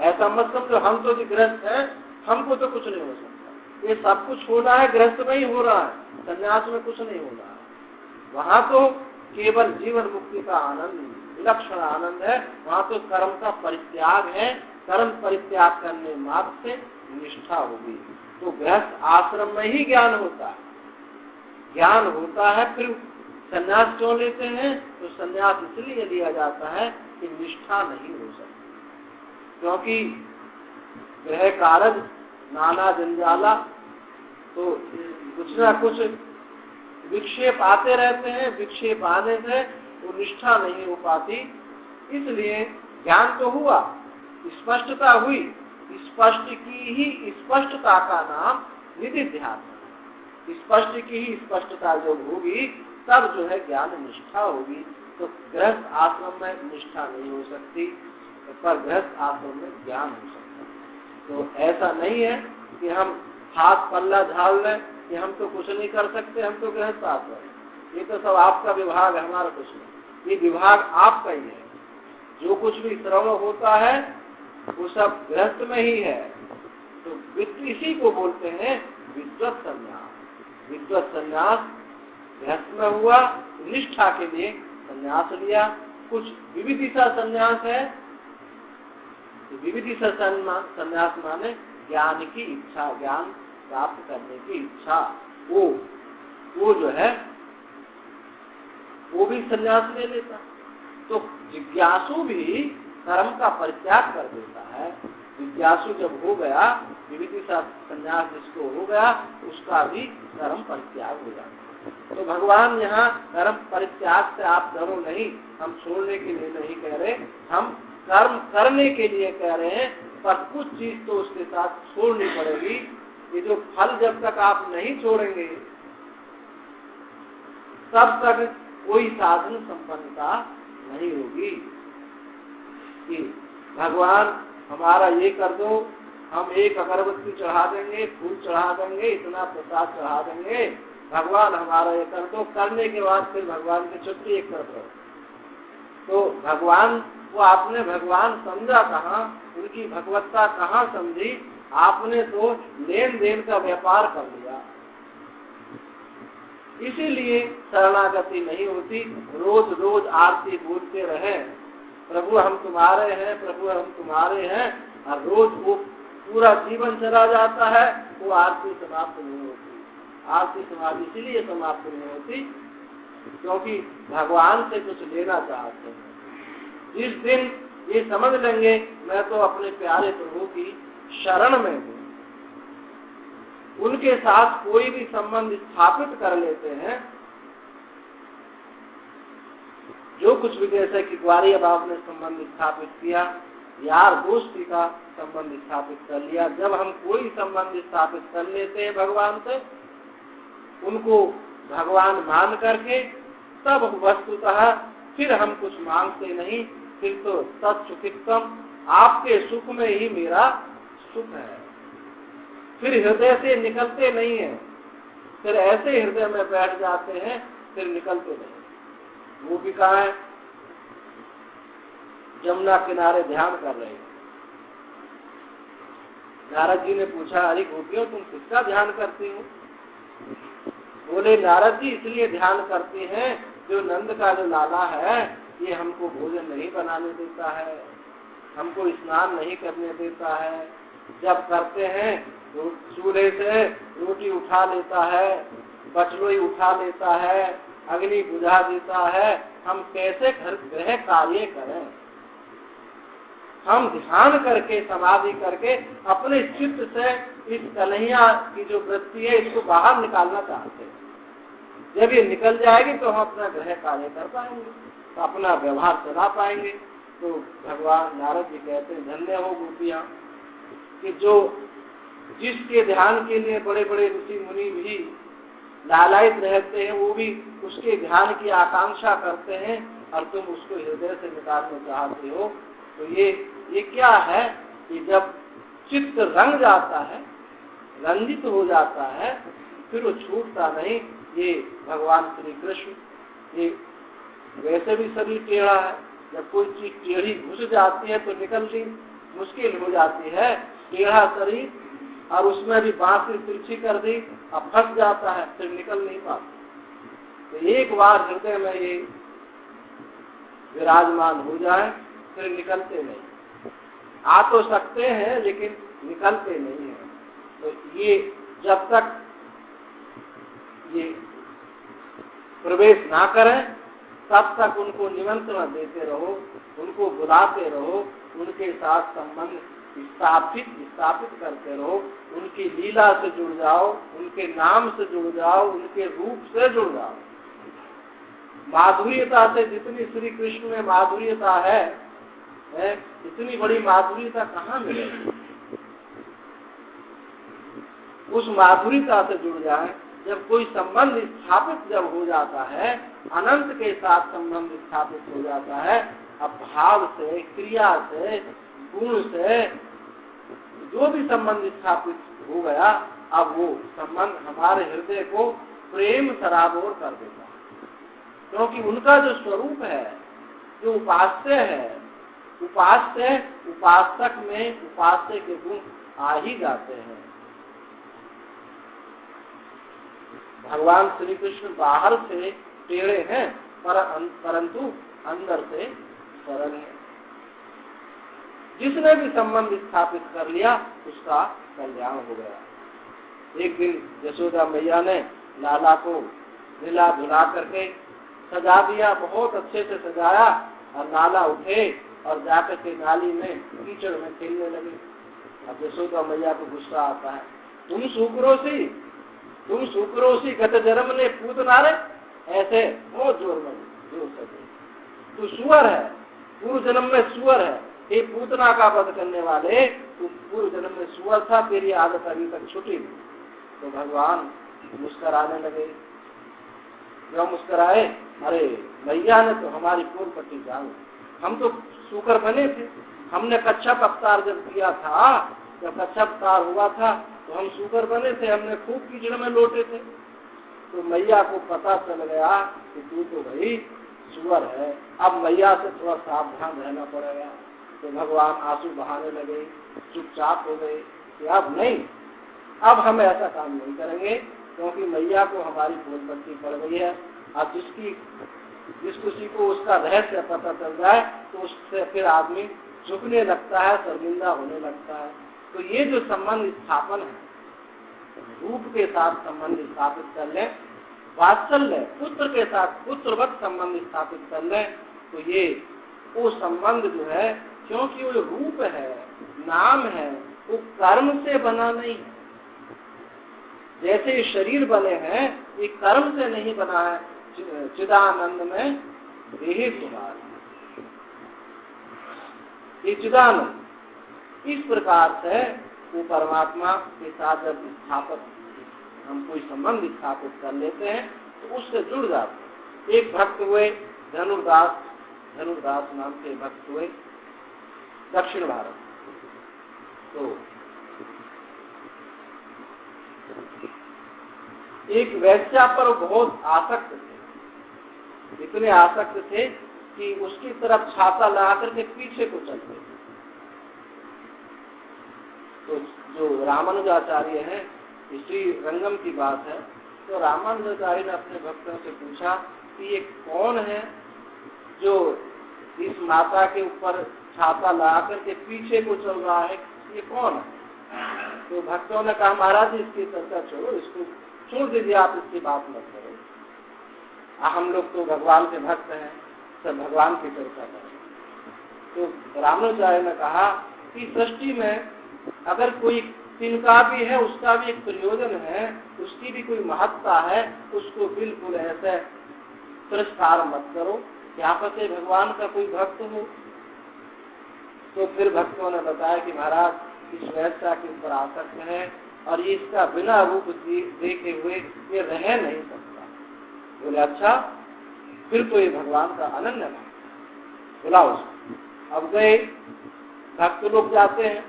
ऐसा मत समझो हम तो गृहस्थ हैं, हमको तो कुछ नहीं हो सकता। ये सब कुछ होना है गृहस्थ में ही हो रहा है, संन्यास में कुछ नहीं हो रहा है। वहां तो केवल जीवन मुक्ति का आनंद, विलक्षण आनंद है। वहां तो कर्म का परित्याग है, कर्म परित्याग करने मात्र से निष्ठा होगी। तो गृहस्थ आश्रम में ही ज्ञान होता है। ज्ञान होता है, फिर संन्यास क्यों लेते हैं? तो संन्यास इसलिए लिया जाता है कि निष्ठा नहीं हो सकती, क्योंकि गृह कारज नाना जंजाला, तो कुछ ना कुछ विक्षेप आते रहते हैं। विक्षेप आने से वो निष्ठा नहीं हो पाती। इसलिए ज्ञान तो हुआ, स्पष्टता हुई, स्पष्ट की ही स्पष्टता का नाम निधिध्यासन। स्पष्ट की ही स्पष्टता जब होगी तब जो है ज्ञान निष्ठा होगी। तो गृहस्थ आश्रम में निष्ठा नहीं हो सकती, पर गृहस्थ आश्रम में ज्ञान हो सकता है। तो ऐसा नहीं है कि हम हाथ पल्ला झाड़ लें कि हम तो कुछ नहीं कर सकते, हम तो गृहस्थ आश्रम, ये तो सब आपका विभाग है, हमारा कुछ नहीं। ये विभाग आपका ही है। जो कुछ भी श्रवण होता है वो सब गृहस्थ में ही है। तो इसी को बोलते हैं विद्वत संन्यास। विद्वत संन्यास गृहस्थ में हुआ, निष्ठा के लिए संन्यास लिया। कुछ विविधिशा संन्यास है, तो विविधिशा संन्यास माने ज्ञान की इच्छा, ज्ञान प्राप्त करने की इच्छा, वो जो है वो भी संन्यास ले लेता। तो जिज्ञासु भी कर्म का परित्याग कर देता है। जिज्ञासु जब हो गया, विविधिशा संन्यास जिसको हो गया, उसका भी कर्म परित्याग हो जाता है। तो भगवान यहाँ कर्म परित्याग से आप डरो नहीं, हम छोड़ने के लिए नहीं कह रहे, हम कर्म करने के लिए कह रहे हैं, पर कुछ चीज तो उसके साथ छोड़नी पड़ेगी। ये जो फल जब तक आप नहीं छोड़ेंगे तब तक कोई साधन संपन्नता नहीं होगी। कि भगवान हमारा ये कर दो, हम एक अगरबत्ती चढ़ा देंगे, फूल चढ़ा देंगे, इतना प्रसाद चढ़ा देंगे, भगवान हमारा ये कर दो, करने के बाद फिर भगवान की छुट्टी एक तरफ रहो। तो भगवान को आपने भगवान समझा कहाँ, उनकी भगवत्ता कहाँ समझी? आपने तो लेन देन का व्यापार कर लिया। इसीलिए शरणागति नहीं होती। रोज रोज आरती बोलते रहे, प्रभु हम तुम्हारे हैं, प्रभु हम तुम्हारे हैं, और रोज वो पूरा जीवन चला जाता है, वो आरती समाप्त नहीं होती। आरती समाप्त इसीलिए समाप्त नहीं होती क्योंकि भगवान से कुछ लेना चाहते हैं। जिस दिन ये समझ लेंगे मैं तो अपने प्यारे प्रभु की शरण में हूँ, उनके साथ कोई भी संबंध स्थापित कर लेते हैं, जो कुछ भी, जैसे कि ग्वारिया बाबू ने संबंध स्थापित किया, यार दोस्ती का संबंध स्थापित कर लिया। जब हम कोई संबंध स्थापित कर लेते हैं भगवान से, उनको भगवान मान करके, तब वस्तुतः फिर हम कुछ मांगते नहीं, फिर तो तत्सुखित्वम, आपके सुख में ही मेरा सुख है। फिर हृदय से निकलते नहीं है, फिर ऐसे हृदय में बैठ जाते हैं, फिर निकलते नहीं। वो भी कहा है, यमुना किनारे ध्यान कर रहे हैं। नारद जी ने पूछा, अरे गोपियों तुम किसका ध्यान करती हो? बोले नारद जी इसलिए ध्यान करते हैं, जो नंद का जो लाला है ये हमको भोजन नहीं बनाने देता है, हमको स्नान नहीं करने देता है। जब करते हैं तो चूल्हे से रोटी उठा लेता है, बचलोई उठा लेता है, अग्नि बुझा देता है। हम कैसे घर गृह कार्य करें? हम ध्यान करके, समाधि करके अपने चित्त से इस कन्हैया की जो वृत्ति है इसको बाहर निकालना चाहते हैं। जब ये निकल जाएगी तो हम अपना गृह कार्य कर पाएंगे, तो अपना व्यवहार चला पाएंगे। तो भगवान नारद जी कहते हैं, धन्य हो गोपियां कि जो जिसके ध्यान के लिए बड़े बड़े ऋषि मुनि भी लालायित रहते हैं, वो भी उसके ध्यान की आकांक्षा करते हैं, और तुम उसको हृदय से निकालना चाहते हो। तो ये क्या है कि जब चित्त रंग जाता है, रंजित हो जाता है, फिर वो छूटता नहीं। ये भगवान श्री कृष्ण, ये वैसे भी शरीर टेढ़ा है, जब कोई चीज टेढ़ी घुस जाती है तो निकलती मुश्किल हो जाती है। टेढ़ा शरीर और उसमें भी बांसुरी तिरछी कर दी, अब फंस जाता है, फिर निकल नहीं पाता। तो एक बार हृदय में ये विराजमान हो जाए फिर निकलते नहीं। आ तो सकते हैं लेकिन निकलते नहीं है। तो ये जब तक ये प्रवेश ना करें तब तक उनको निमंत्रण देते रहो, उनको बुलाते रहो, उनके साथ संबंध स्थापित करते रहो, उनकी लीला से जुड़ जाओ, उनके नाम से जुड़ जाओ, उनके रूप से जुड़ जाओ। माधुर्यता से जितनी श्री कृष्ण में माधुर्यता है, इतनी बड़ी माधुर्यता कहाँ मिलेगी? उस माधुर्यता से जुड़ जाए, जब कोई संबंध स्थापित जब हो जाता है, अनंत के साथ संबंध स्थापित हो जाता है, अब भाव से, क्रिया से, गुण से जो भी संबंध स्थापित हो गया, अब वो संबंध हमारे हृदय को प्रेम सराबोर कर देता है। क्योंकि उनका जो स्वरूप है, जो उपास्य है, उपास्य उपासक में उपास्य के गुण आ ही जाते हैं। भगवान श्री कृष्ण बाहर से टेढ़े हैं, परंतु अंदर से सरल है। जिसने भी संबंध स्थापित कर लिया, उसका कल्याण हो गया। एक दिन यशोदा मैया ने लाला को धिला धुला करके सजा दिया, बहुत अच्छे से सजाया, और लाला उठे और जाकर के नाली में कीचड़ में खेलने लगे। अब यशोदा मैया को गुस्सा आता है, तुम सुकरोसी गत जन्म ने पूतना रे, ऐसे बहुत जोर से तू सुअर है, पूर्व जन्म में सुअर है, ये पूतना का वध करने वाले, तू पूर्व जन्म में सुअर था, तेरी आदत अभी तक छुटी नहीं। तो भगवान मुस्कुराने लगे। क्यों मुस्कुराए? अरे मैया ने तो हमारी पूर्व पट्टी जान, हम तो सूकर बने थे, हमने कच्छप अवतार जब किया था, जब कच्छप अवतार हुआ था तो हम सूकर बने थे, हमने खूब कीचड़ में लोटे थे। तो मैया को पता चल गया कि तू तो भाई सुअर है, अब मैया से थोड़ा सावधान रहना पड़ेगा। तो भगवान आंसू बहाने लगे, चुपचाप हो गए कि अब नहीं, अब हम ऐसा काम नहीं करेंगे, क्योंकि मैया को हमारी भूल पट्टी पड़ गई है। अब जिस किसी को उसका रहस्य पता चल जाए तो उससे फिर आदमी झुकने लगता है, शर्मिंदा होने लगता है। तो ये जो संबंध स्थापन है, रूप के साथ संबंध स्थापित कर ले, वात्सल्य पुत्र के साथ पुत्रवत संबंध स्थापित कर ले, तो ये वो संबंध जो है, क्योंकि वो रूप है, नाम है, वो कर्म से बना नहीं है। जैसे शरीर बने हैं, ये कर्म से नहीं बना है। चिदानंद में देहि सुमार, ये चिदानंद इस प्रकार से वो परमात्मा के साथ जब हम कोई संबंध स्थापित कर लेते हैं तो उससे जुड़ जाते हैं। एक भक्त हुए धनुर्दास नाम के भक्त हुए दक्षिण भारत। तो एक वैश्या पर बहुत आसक्त थे, इतने आसक्त थे कि उसकी तरफ छाता लगा करके पीछे को चलते। तो जो रामानुजाचार्य है, श्री रंगम की बात है, तो रामानुजाचार्य ने अपने भक्तों से पूछा कि ये कौन है जो इस माता के ऊपर छाता लगा करके पीछे को चल रहा है, ये कौन है? तो भक्तों ने कहा महाराज इसकी चर्चा छोड़ो, इसको छोड़ दीजिए, आप इसकी बात मत करो, हम लोग तो भगवान के भक्त हैं, सब भगवान की चर्चा करें। तो रामानुजाचार्य ने कहा कि सृष्टि में अगर कोई तिनका भी है, उसका भी एक प्रयोजन है, उसकी भी कोई महत्ता है, उसको बिल्कुल ऐसे तिरस्कार मत करो, क्या पता भगवान का कोई भक्त हो। तो फिर भक्तों ने बताया कि महाराज इस वैश्या के ऊपर आसक्त है और ये इसका बिना रूप देखे हुए ये रह नहीं सकता। बोले अच्छा, फिर तो ये भगवान का अनन्य है, बुलाओ उसको। अब गए, भक्त लोग जाते हैं,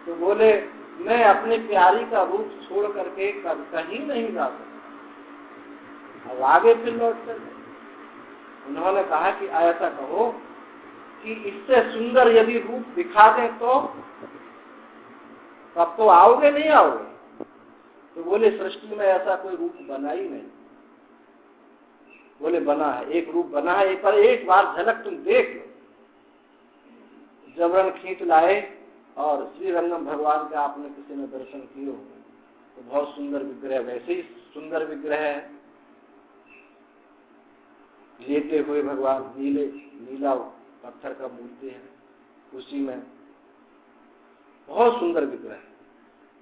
तो बोले मैं अपने प्यारी का रूप छोड़ करके कहीं नहीं जा सकता। अब आगे फिर लौट कर उन्होंने कहा कि ऐसा कहो कि इससे सुंदर यदि रूप दिखा दें तो तब तो आओगे नहीं आओगे? तो बोले सृष्टि में ऐसा कोई रूप बना ही नहीं। बोले बना है, एक रूप बना है, पर एक बार झलक तुम देख लो। जबरन खींच लाए और श्री रंगम भगवान का आपने किसी ने दर्शन किए हो तो बहुत सुंदर विग्रह, वैसे ही सुंदर विग्रह है, लेटे हुए भगवान, नीला पत्थर का मूर्ति है, उसी में बहुत सुंदर विग्रह।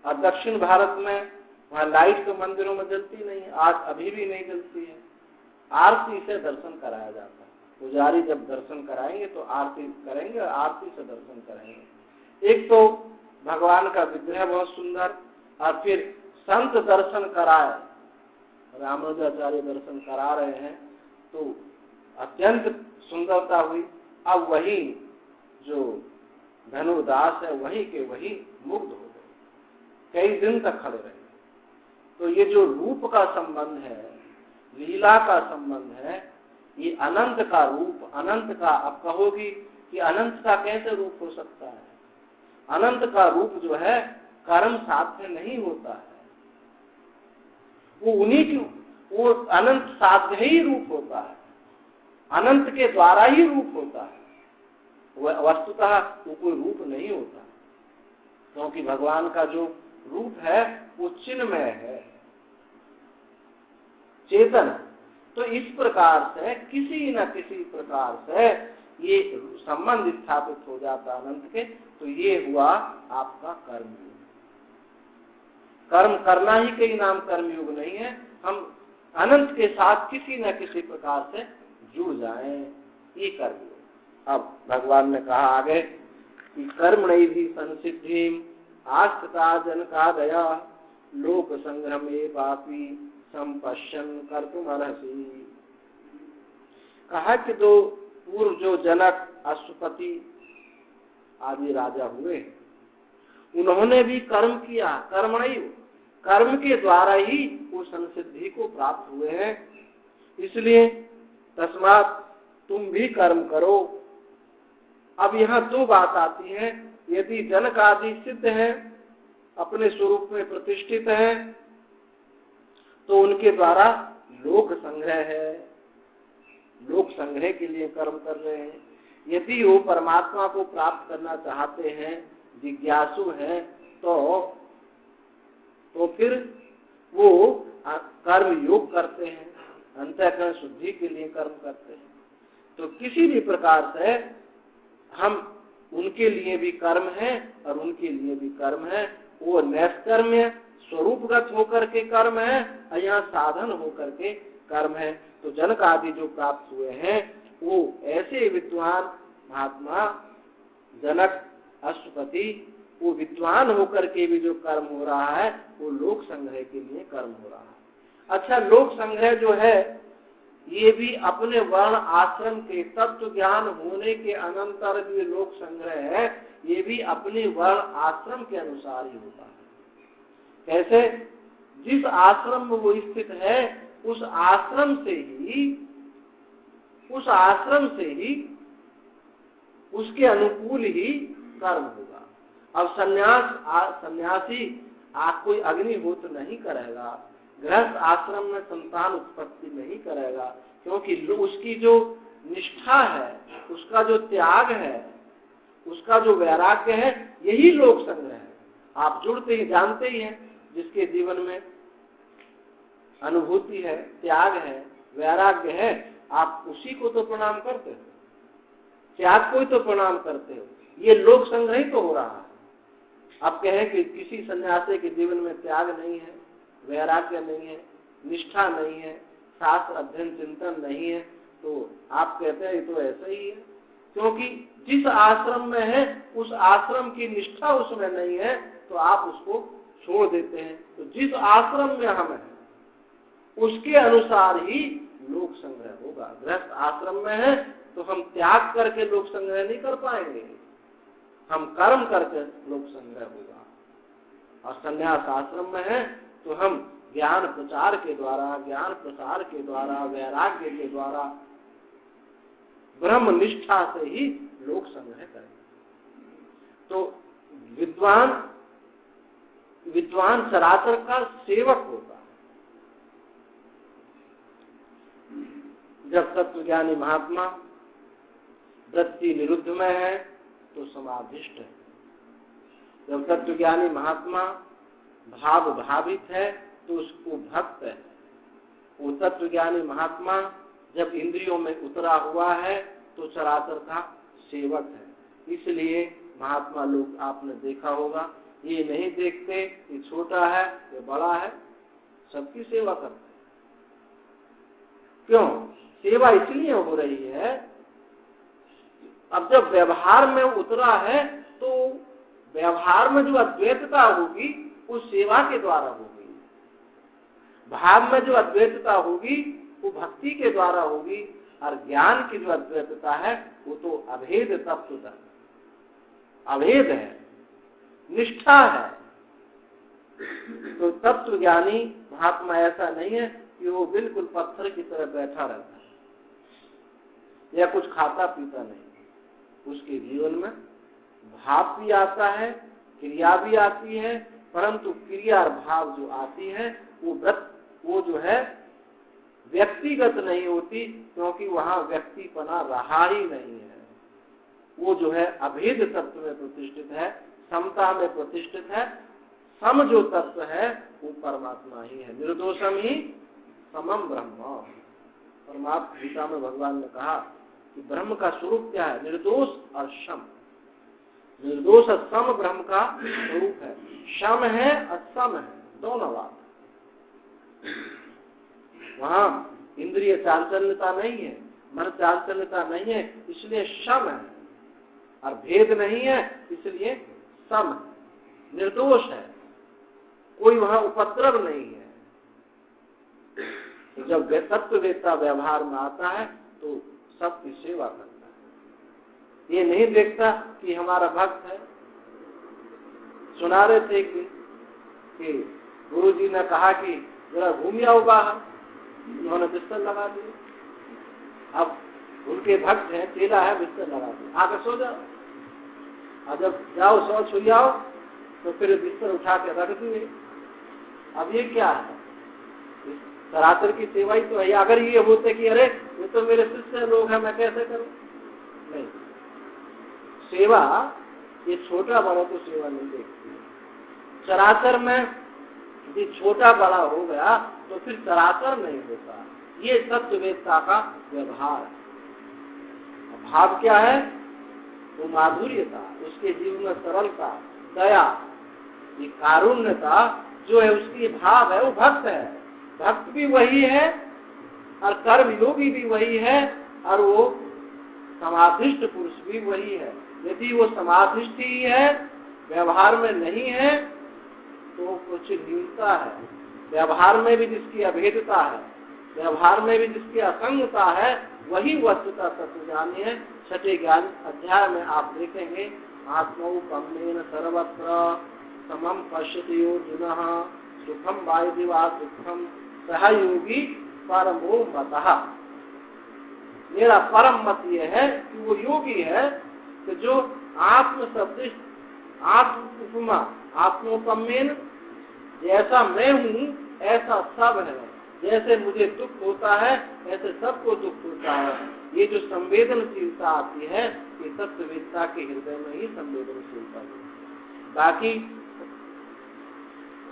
और दक्षिण भारत में वहां लाइट तो मंदिरों में जलती नहीं, आज अभी भी नहीं जलती है, आरती से दर्शन कराया जाता है। पुजारी जब दर्शन कराएंगे तो आरती करेंगे और आरती से दर्शन करेंगे। एक तो भगवान का विग्रह बहुत सुंदर, और फिर संत दर्शन कराए रामानुजाचार्य दर्शन करा रहे हैं तो अत्यंत सुंदरता हुई। अब वही जो धनुदास है वही के वही मुग्ध हो गए, कई दिन तक खड़े रहे। तो ये जो रूप का संबंध है, लीला का संबंध है, ये अनंत का रूप, अनंत का, अब कहोगी कि अनंत का कैसे रूप हो सकता है? अनंत का रूप जो है कर्म साध्य नहीं होता है, वो उन्हीं की, वो अनंत साध्य ही रूप होता है, अनंत के द्वारा ही रूप होता है। वस्तुतः वो कोई रूप नहीं होता, क्योंकि भगवान का जो रूप है वो चिन्मय है, चेतन। तो इस प्रकार से किसी न किसी प्रकार से ये संबंध स्थापित हो जाता अनंत के। तो ये हुआ आपका कर्मयोग। कर्म करना ही कहीं नाम कर्मयोग नहीं है, हम अनंत के साथ किसी न किसी प्रकार से जुड़ जाएं, ये कर्मयोग। अब भगवान ने कहा आगे कि कर्म नहीं भी संसिद्धि आस्था जन का दया लोक संग्रमे पापी संपश्यन कर तुम अर्हसी। कहा कि दो पूर्व जो जनक अश्वपति आदि राजा हुए, उन्होंने भी कर्म किया, कर्मणैव, कर्म के द्वारा ही वो संसिद्धि को प्राप्त हुए हैं। इसलिए तस्मात् तुम भी कर्म करो। अब यहाँ दो बात आती है, यदि जनक आदि सिद्ध हैं, अपने स्वरूप में प्रतिष्ठित हैं, तो उनके द्वारा लोक संग्रह है, लोक संग्रह के लिए कर्म कर रहे हैं। यदि वो परमात्मा को प्राप्त करना चाहते हैं, जिज्ञासु हैं, तो फिर वो कर्म योग करते हैं, अंतःकरण शुद्धि के लिए कर्म करते हैं। तो किसी भी प्रकार से हम उनके लिए भी कर्म है और उनके लिए भी कर्म है। वो नैष्कर्म्य स्वरूपगत होकर के कर्म है और यहाँ साधन होकर के कर्म है। तो जनक आदि जो प्राप्त हुए हैं वो ऐसे विद्वान महात्मा जनक अश्वपति, वो विद्वान होकर के भी जो कर्म हो रहा है वो लोक संग्रह के लिए कर्म हो रहा है। अच्छा, लोक संग्रह जो है ये भी अपने वर्ण आश्रम के तत्व ज्ञान होने के अनंतर जो लोक संग्रह है ये भी अपने वर्ण आश्रम के अनुसार ही होता है। कैसे? जिस आश्रम में वो स्थित है उस आश्रम से ही उसके अनुकूल ही कर्म होगा। अब सन्यासी कोई अग्निहोत्र नहीं करेगा, गृहस्थ आश्रम में संतान उत्पत्ति नहीं करेगा, क्योंकि उसकी जो निष्ठा है, उसका जो त्याग है, उसका जो वैराग्य है, यही लोक संग्रह है। आप जुड़ते ही जानते ही हैं, जिसके जीवन में अनुभूति है, त्याग है, वैराग्य है, आप उसी को तो प्रणाम करते हो, त्याग को ही तो प्रणाम करते हो। ये लोक संग्रह ही तो हो रहा है। अब कहें कि किसी सन्यासी के जीवन में त्याग नहीं है, वैराग्य नहीं है, निष्ठा नहीं है, शास्त्र अध्ययन चिंतन नहीं है, तो आप कहते हैं तो ऐसा ही है, क्योंकि जिस आश्रम में है उस आश्रम की निष्ठा उसमें नहीं है, तो आप उसको छोड़ देते हैं। तो जिस आश्रम में हम हैं उसके अनुसार ही लोक संग्रह होगा। गृहस्थ आश्रम में है तो हम त्याग करके लोक संग्रह नहीं कर पाएंगे, हम कर्म करके लोक संग्रह होगा। और संन्यास आश्रम में है तो हम ज्ञान प्रचार के द्वारा, ज्ञान प्रसार के द्वारा, वैराग्य के द्वारा, ब्रह्म निष्ठा से ही लोक संग्रह करेंगे। तो विद्वान चराचर का सेवक होता है। जब तत्वज्ञानी महात्मा वृत्ति निरुद्ध में है तो समाधिष्ठ है। जब तत्वज्ञानी महात्मा भाव भावित है तो उसको भक्त है। वो तत्वज्ञानी महात्मा जब इंद्रियों में उतरा हुआ है तो चराचर का सेवक है। इसलिए महात्मा लोग आपने देखा होगा, ये नहीं देखते कि छोटा है ये बड़ा है, सबकी सेवा करते हैं। क्यों? सेवा इसलिए हो रही है, अब जब व्यवहार में उतरा है तो व्यवहार में जो अद्वैतता होगी उस सेवा के द्वारा होगी। भाव में जो अद्वैतता होगी वो भक्ति के द्वारा होगी, और ज्ञान की जो अद्वैतता है वो तो अभेद तत्व, अभेद है, निष्ठा है। तो तत्व ज्ञानी महात्मा ऐसा नहीं है कि वो बिल्कुल पत्थर की तरह बैठा रहता है या कुछ खाता पीता नहीं। उसके जीवन में भाव भी आता है, क्रिया भी आती है, परंतु क्रिया और भाव जो आती है वो जो है व्यक्तिगत नहीं होती, क्योंकि वहां व्यक्तिपना रहा ही नहीं है। वो जो है अभेद तत्व में प्रतिष्ठित है, समता में प्रतिष्ठित है। सम जो तत्व है वो परमात्मा ही है। निर्दोषम ही समम ब्रह्म। परमात्मा गीता में भगवान ने कहा कि ब्रह्म का स्वरूप क्या है? निर्दोष और सम। निर्दोष और सम ब्रह्म का स्वरूप है। सम है और सम है, दोनों बात। वहां इंद्रिय चांचल्यता नहीं है, मन चांचल्यता नहीं है, इसलिए सम है, और भेद नहीं है इसलिए सम है, निर्दोष है, कोई वहां उपद्रव नहीं है। तो जब तत्ववेत्ता व्यवहार में आता है तो सबकी सेवा करता है। ये नहीं देखता कि हमारा भक्त है। सुना रहे थे कि गुरु जी ने कहा कि जरा घूम आओ बाहर, उन्होंने बिस्तर लगा दिया। अब उनके भक्त हैं, चेला है, बिस्तर लगा दिया, आकर सो जाओ। और जब जाओ सो छुई आओ तो फिर बिस्तर उठा के रख दिए। अब ये क्या है? सरातर की सेवा ही तो है। अगर ये होते कि अरे ये तो मेरे शिष्य लोग हैं, मैं कैसे करूं? नहीं, सेवा ये छोटा बड़ा तो सेवा नहीं देखती। चराचर में यदि छोटा बड़ा हो गया तो फिर चराचर नहीं होता। ये तत्ववेत्ता का व्यवहार है। भाव क्या है? वो माधुर्यता, उसके जीवन में सरलता, दया, ये कारुण्यता जो है उसकी भाव है, वो भक्त है। भक्त भी वही है और कर्म योगी भी वही है, और वो समाधिष्ट पुरुष भी वही है। यदि वो समाधिष्ट ही है, व्यवहार में नहीं है, तो कुछ न्यूनता है। व्यवहार में भी जिसकी अभेदता है, व्यवहार में भी जिसकी असंगता है, वही वस्तुतः तत्वज्ञानी है। छठे ज्ञान अध्याय में आप देखेंगे, आत्मौपम्येन सर्वत्र समम पश्यति अर्जुनः सुखम वायुदिवा दुःखम सहयोगी परमो मतः। मेरा परम मत ये है कि वो योगी है कि जो आत्म सदृश, आत्म उपमा, आत्मोपम्येन, जैसा मैं हूँ ऐसा सब है। जैसे मुझे दुख होता है ऐसे सबको दुख होता है। ये जो संवेदनशीलता आती है, ये तत्ववेत्ता के हृदय में ही संवेदनशीलता है। बाकी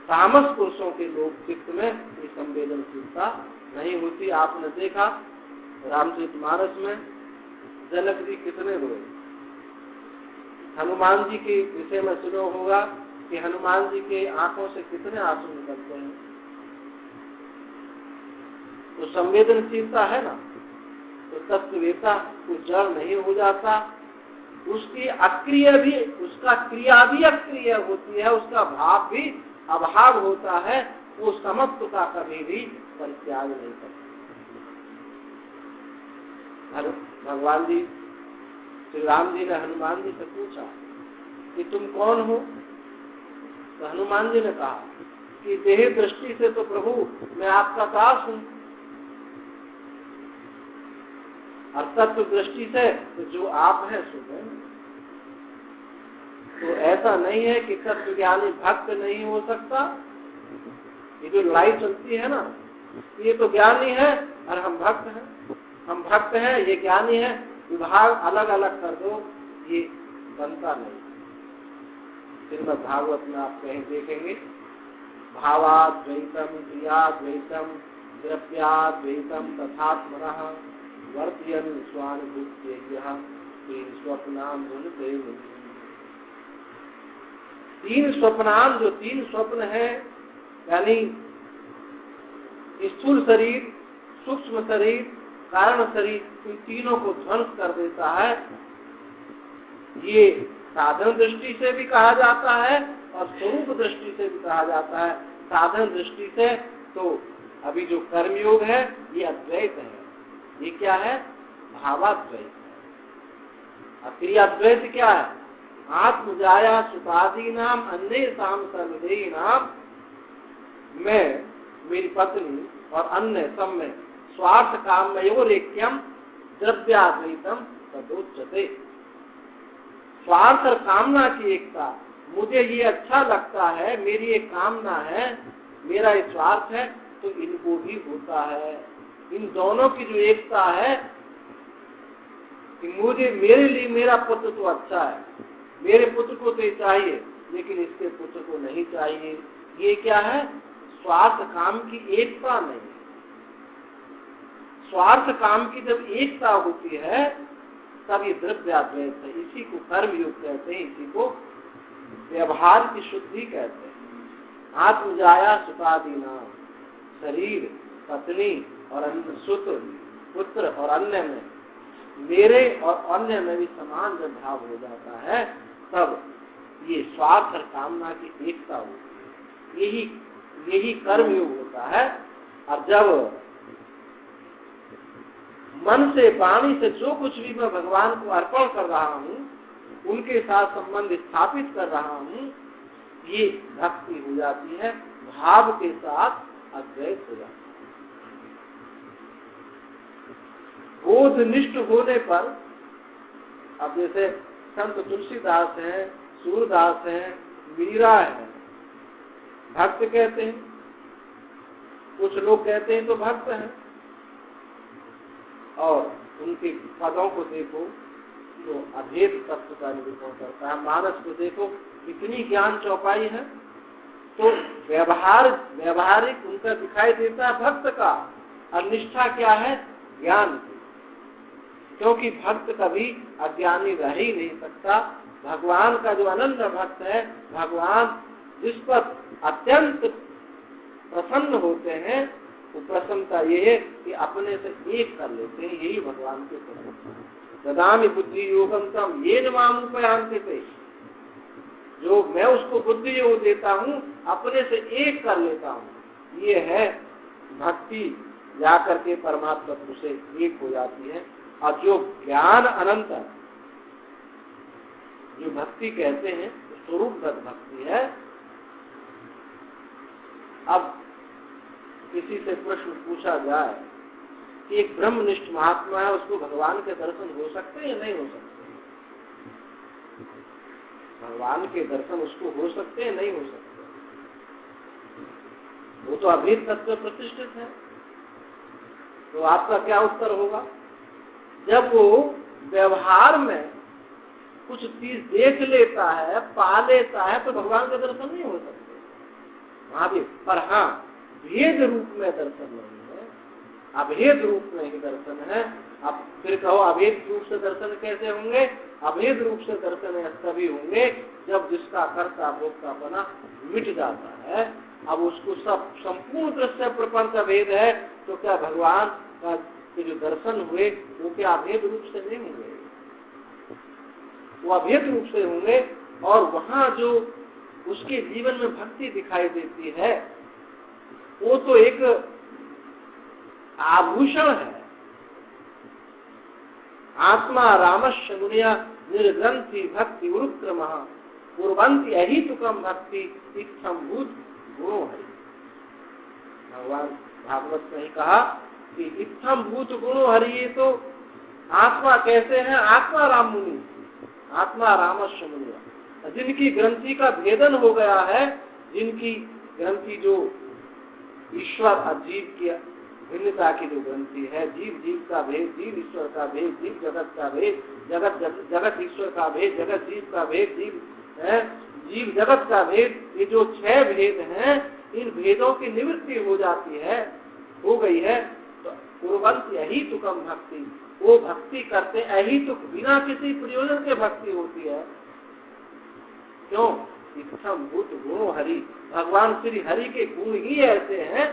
तामस पुरुषों के लोग चित्त में ये संवेदनशीलता नहीं होती। आपने देखा रामचरितमानस में जनक जी कितने रोए। हनुमान जी के विषय में सुना होगा कि हनुमान जी के आंखों से कितने आंसू निकलते हैं। तो संवेदनशीलता है ना, तो तत्ववेत्ता को जड़ नहीं हो जाता। उसकी अक्रिय भी, उसका क्रिया भी अक्रिय होती है, उसका भाव भी अभाव होता है। वो समत्व का कभी भी परित्याग नहीं करता। भगवान जी, श्री राम जी ने हनुमान जी से पूछा कि तुम कौन हो? तो हनुमान जी ने कहा कि देह दृष्टि से तो प्रभु मैं आपका दास हूं, और तत्व दृष्टि से तो जो आप हैं सो मैं। तो ऐसा नहीं है कि तत्व ज्ञानी भक्त नहीं हो सकता। ये जो लाइट चलती है ना, ये तो ज्ञानी है और हम भक्त हैं। हम भक्त हैं, ये ज्ञानी है, विभाग अलग अलग कर दो, ये बनता नहीं। श्रीमद् भागवत में आप कहीं देखेंगे, भावाद्वैतम क्रियाद्वैतम द्रव्याद्वैतम तथात्मनः वर्तयन् स्वानुभूत्यैः स्वप्नाम भुनते मुनि। तीन स्वप्नाम, जो तीन स्वप्न है, यानी स्थूल शरीर, सूक्ष्म शरीर, कारण शरीर, इन तीनों को ध्वंस कर देता है। ये साधन दृष्टि से भी कहा जाता है और स्वरूप दृष्टि से भी कहा जाता है। साधन दृष्टि से तो अभी जो कर्मयोग है ये अद्वैत है, ये क्या है? भावाद्वैत है। और क्रियाद्वैत क्या है? आत्मजाया सुतादि नाम अन्य साम सर्वदेही नाम, मैं, मेरी पत्नी और अन्य सब में स्वार्थ काम में रेक्यम द्रव्याद्वैतम तदोच्यते। स्वार्थ और कामना की एकता, मुझे ये अच्छा लगता है, मेरी एक कामना है, मेरा एक स्वार्थ है, तो इनको भी होता है। इन दोनों की जो एकता है कि मुझे, मेरे लिए मेरा पुत्र तो अच्छा है, मेरे पुत्र को तो चाहिए, लेकिन इसके पुत्र को नहीं चाहिए, ये क्या है? स्वार्थ काम की एकता नहीं। स्वार्थ काम की जब एकता होती है तब ये द्रव्याद्वैत है। इसी को कर्मयोग कहते हैं, इसी को व्यवहार की शुद्धि कहते हैं। आत्मजाया सुतादि नाम, शरीर, पत्नी और अन्य, सुत, पुत्र और अन्य में, मेरे और अन्य में भी समान जब भाव हो जाता है तब ये स्वार्थ और कामना की एकता होती है। यही कर्मयोग होता है। और जब मन से, वाणी से जो कुछ भी मैं भगवान को अर्पण कर रहा हूँ, उनके साथ संबंध स्थापित कर रहा हूँ, ये भक्ति हो जाती है, भाव के साथ अद्वैत हो जाता है। बोधनिष्ठ होने पर, अब जैसे संत तुलसीदास हैं, सूरदास हैं, मीरा है, भक्त कहते हैं, कुछ लोग कहते हैं तो भक्त हैं, और उनके पदों को देखो तो अभेद तत्व का निरूपण करता है। मानस को देखो कितनी ज्ञान चौपाई है, तो व्यवहारिक उनका दिखाई देता है भक्त का, और निष्ठा क्या है? ज्ञान की। क्योंकि भक्त कभी अज्ञानी रह ही नहीं सकता। भगवान का जो अनंत भक्त है, भगवान जिस पर अत्यंत प्रसन्न होते हैं, वो प्रसन्नता ये है कि अपने से एक कर लेते हैं, यही भगवान के प्रसन्न। ददामि बुद्धि योगम तम येन माम उपयान्ति ते, जो मैं उसको बुद्धि योग देता हूँ, अपने से एक कर लेता हूँ, ये है भक्ति। जाकर के परमात्मा तत्व से एक हो जाती है। और जो ज्ञान अनंत, जो भक्ति कहते हैं, स्वरूपगत भक्ति है। अब किसी से प्रश्न पूछा जाए कि एक ब्रह्मनिष्ठ महात्मा है, उसको भगवान के दर्शन हो सकते हैं या नहीं हो सकते? भगवान के दर्शन उसको हो सकते हैं, नहीं हो सकते? वो तो अभेद तत्व प्रतिष्ठित है। तो आपका क्या उत्तर होगा? जब वो व्यवहार में कुछ चीज देख लेता है, पा लेता है, तो भगवान के दर्शन नहीं हो सकते वहां भी। पर हाँ, भेद रूप में दर्शन नहीं है, अभेद रूप में ही दर्शन है। अब फिर कहो अभेद रूप से दर्शन कैसे होंगे? अभेद रूप से दर्शन तभी होंगे जब जिसका कर्ता भोक्ता बना मिट जाता है। अब उसको सब संपूर्ण दृश्य प्रपंच अभेद है, तो क्या भगवान का के जो दर्शन हुए वो क्या अभेद रूप से नहीं होंगे? वो अभेद रूप से होंगे। और वहां जो उसके जीवन में भक्ति दिखाई देती है, वो तो एक आभूषण है। आत्मा रामस्य मुनिया निर्ग्रंथि भक्ति उरुक्रम पूर्वंति अहितुकम भक्ति इत्थम भूत गुणो है। भगवान भागवत ने कहा कि इत्थम भूत गुणो हरि, ये तो आत्मा कैसे है? आत्मा राम मुनि, आत्मा रामस्य मुनिया, जिनकी ग्रंथि का भेदन हो गया है, जिनकी ग्रंथि जो ईश्वर और जीव की भिन्नता की जो ग्रंथि है, जीव जीव का भेद, जीव ईश्वर का भेद, जीव जगत का भेद, जगत ईश्वर का भेद, जगत जीव का भेद, जीव जगत का भेद, ये जो 6 भेद हैं, इन भेदों की निवृत्ति हो जाती है, हो गई है। तो पूर्वंत अहितुकम भक्ति, वो भक्ति करते अहितुक, बिना किसी प्रयोजन के भक्ति होती है। क्यों? इत्थम भूत गुणो हरि, भगवान श्री हरि के गुण ही ऐसे हैं,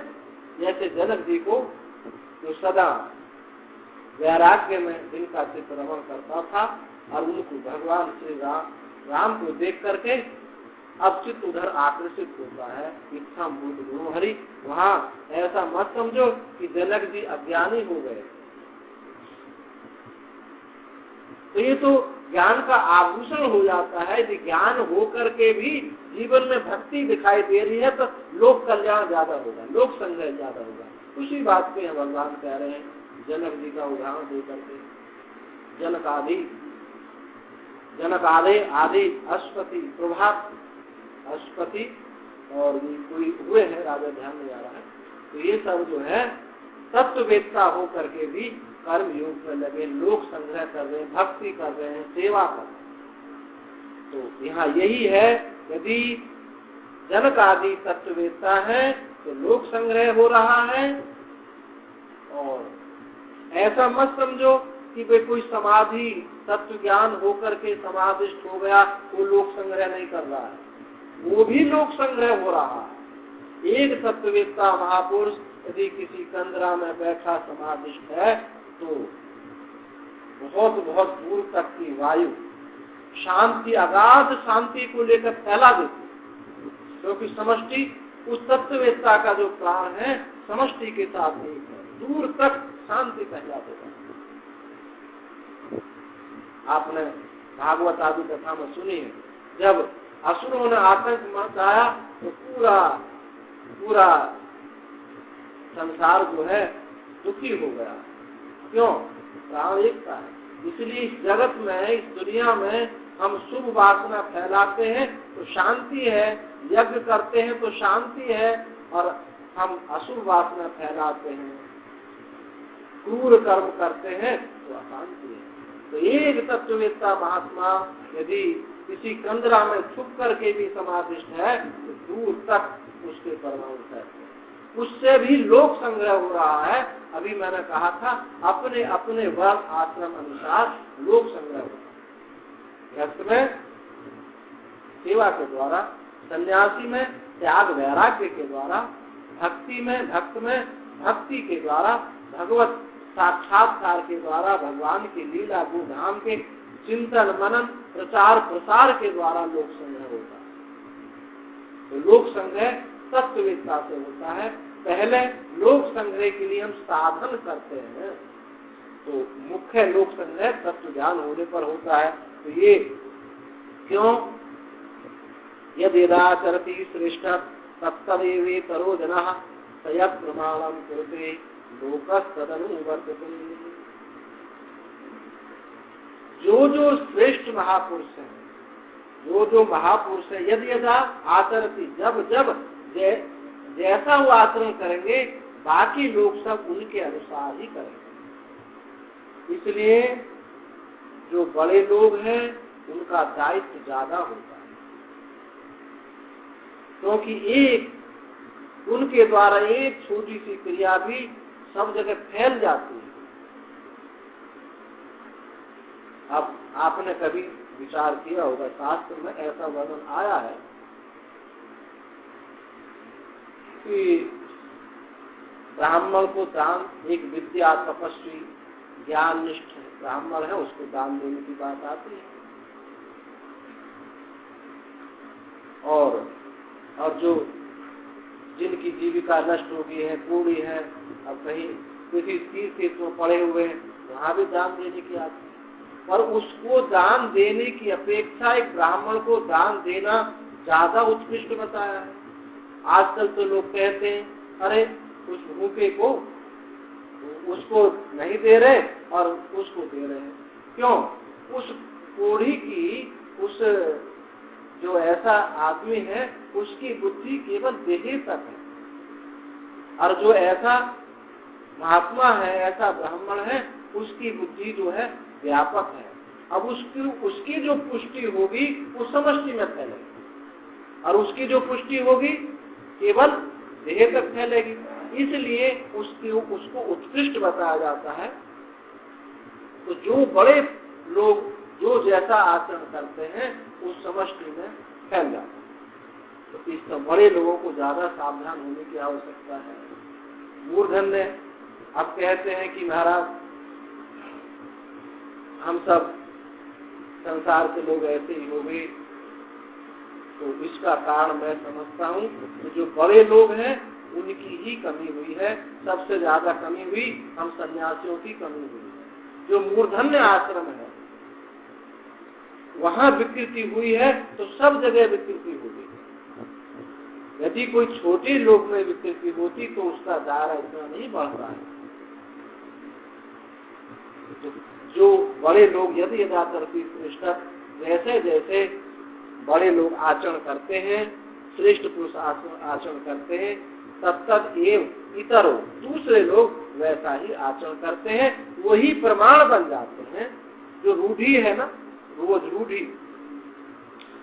जैसे जनक जी को जो सदा वैराग्य में जिनका चित्रमण करता था, और उनको भगवान श्री राम को देख करके अब चित्त उधर आकर्षित होता है। इच्छा भूत गुरु हरि, वहां ऐसा मत समझो कि जनक जी अज्ञानी हो गए। तो ये तो ज्ञान का आभूषण हो जाता है। यदि ज्ञान हो करके भी जीवन में भक्ति दिखाई दे रही है तो लोक कल्याण ज्यादा होगा, लोक संग्रह ज्यादा होगा। उसी बात पे भगवान कह रहे हैं जनक जी का उदाहरण देकर के। जनक आदि अश्वति प्रभात, अश्वति और ये कोई हुए हैं, राजा ध्यान नहीं आ रहा है। तो ये सब जो है तत्ववेत्ता हो करके भी कर्म योग में लगे, लोक संग्रह कर रहे हैं, भक्ति कर रहे हैं, सेवा कर रहे हैं। तो यहाँ यही है, यदि जनक आदि तत्ववेत्ता है तो लोक संग्रह हो रहा है। और ऐसा मत समझो कि वे कोई समाधि तत्व ज्ञान होकर के समाधिष्ट हो गया, वो लोक संग्रह नहीं कर रहा है, वो भी लोक संग्रह हो रहा है। एक तत्ववेत्ता महापुरुष यदि किसी कंदरा में बैठा समाधिष्ट है तो बहुत बहुत दूर तक की वायु शांति, अगाध शांति को लेकर फैला देती, क्योंकि समष्टि उस तत्ववेत्ता का जो प्राण है समष्टि के साथ एक है, दूर तक शांति फैला देता है। आपने भागवत आदि कथा में सुनी है, जब असुरों ने आतंक मचाया तो पूरा संसार जो है दुखी हो गया। क्यों? प्राण एकता है। इसलिए इस जगत में, इस दुनिया में हम शुभ वासना फैलाते हैं तो शांति है, यज्ञ करते हैं तो शांति है, और हम अशुभ वासना फैलाते हैं, क्रूर कर्म करते हैं तो अशांति है। तो एक तत्ववेत्ता महात्मा यदि किसी कंदरा में छुप करके भी समाधिष्ट है तो दूर तक उसके परमाणु फैलते हैं, उससे भी लोक संग्रह हो रहा है। अभी मैंने कहा था अपने अपने वर्ण आश्रम अनुसार लोक संग्रह होता है। गृहस्थ में सेवा के द्वारा, सन्यासी में त्याग वैराग्य के द्वारा, भक्ति में भक्त में भक्ति के द्वारा, भगवत साक्षात्कार के द्वारा, भगवान की लीला गुणधाम के चिंतन मनन प्रचार प्रसार के द्वारा लोक संग्रह होता है। तो लोक संग्रह तत्ववेत्ता से होता है। पहले लोक संग्रह के लिए हम साधन करते हैं, तो मुख्य लोक संग्रह तत्व ज्ञान होने पर होता है। तो ये क्यों? यदिदाचरति श्रेष्ठ तत्तदेवेतरो जनः तयत् प्रमाणं कुरुते लोकस्तदनुवर्तते। जो श्रेष्ठ महापुरुष है, जो महापुरुष है, यदि यदा आचरति, जब जैसा वो आचरण करेंगे बाकी लोग सब उनके अनुसार ही करेंगे। इसलिए जो बड़े लोग हैं उनका दायित्व ज्यादा होता है, क्योंकि एक उनके द्वारा एक छोटी सी क्रिया भी सब जगह फैल जाती है। अब आपने कभी विचार किया होगा, शास्त्र में ऐसा वर्णन आया है कि ब्राह्मण को दान, एक विद्या तपस्वी ज्ञान निष्ठ ब्राह्मण है, उसको दान देने की बात आती है। और जो जिनकी जीविका नष्ट हो गई है, कोड़ी है, अब कहीं किसी तीर्थ में पड़े हुए हैं, वहां भी दान देने की आती है। पर उसको दान देने की अपेक्षा एक ब्राह्मण को दान देना ज्यादा उत्कृष्ट बताया है। आजकल तो लोग कहते हैं अरे उस भूखे को उसको नहीं दे रहे और उसको दे रहे हैं। क्यों? उस कोढ़ी की, उस जो ऐसा आदमी है उसकी बुद्धि केवल देह तक है, और जो ऐसा महात्मा है, ऐसा ब्राह्मण है, उसकी बुद्धि जो है व्यापक है। अब उसकी जो पुष्टि होगी वो समष्टि में फैलेगी, और उसकी जो पुष्टि होगी केवल देह तक फैलेगी। इसलिए उसको उत्कृष्ट बताया जाता है। तो जो बड़े लोग जो जैसा आचरण करते हैं उस समष्टि में फैल जाता है। तो इस बड़े लोगों को ज्यादा सावधान होने की आवश्यकता है। मूर्धन्य अब कहते हैं कि महाराज हम सब संसार के लोग ऐसे ही हो गए, तो इसका कारण मैं समझता हूँ कि जो बड़े लोग हैं उनकी ही कमी हुई है। सबसे ज्यादा कमी हुई हम सन्यासियों की कमी हुई है। जो मूर्धन्य आश्रम है वहां विकृति हुई है तो सब जगह विकृति होगी। यदि कोई छोटे लोग में विकृति होती तो उसका दायरा इतना नहीं बढ़ता है। जो बड़े लोग यदि यदाकर्ती श्रेष्ठ, जैसे जैसे बड़े लोग आचरण करते हैं, श्रेष्ठ पुरुष आचरण करते हैं, तत्तद एव इतरो, दूसरे लोग वैसा ही आचरण करते हैं, वही प्रमाण बन जाते हैं। जो रूढ़ी है ना, रोज रूढ़ी,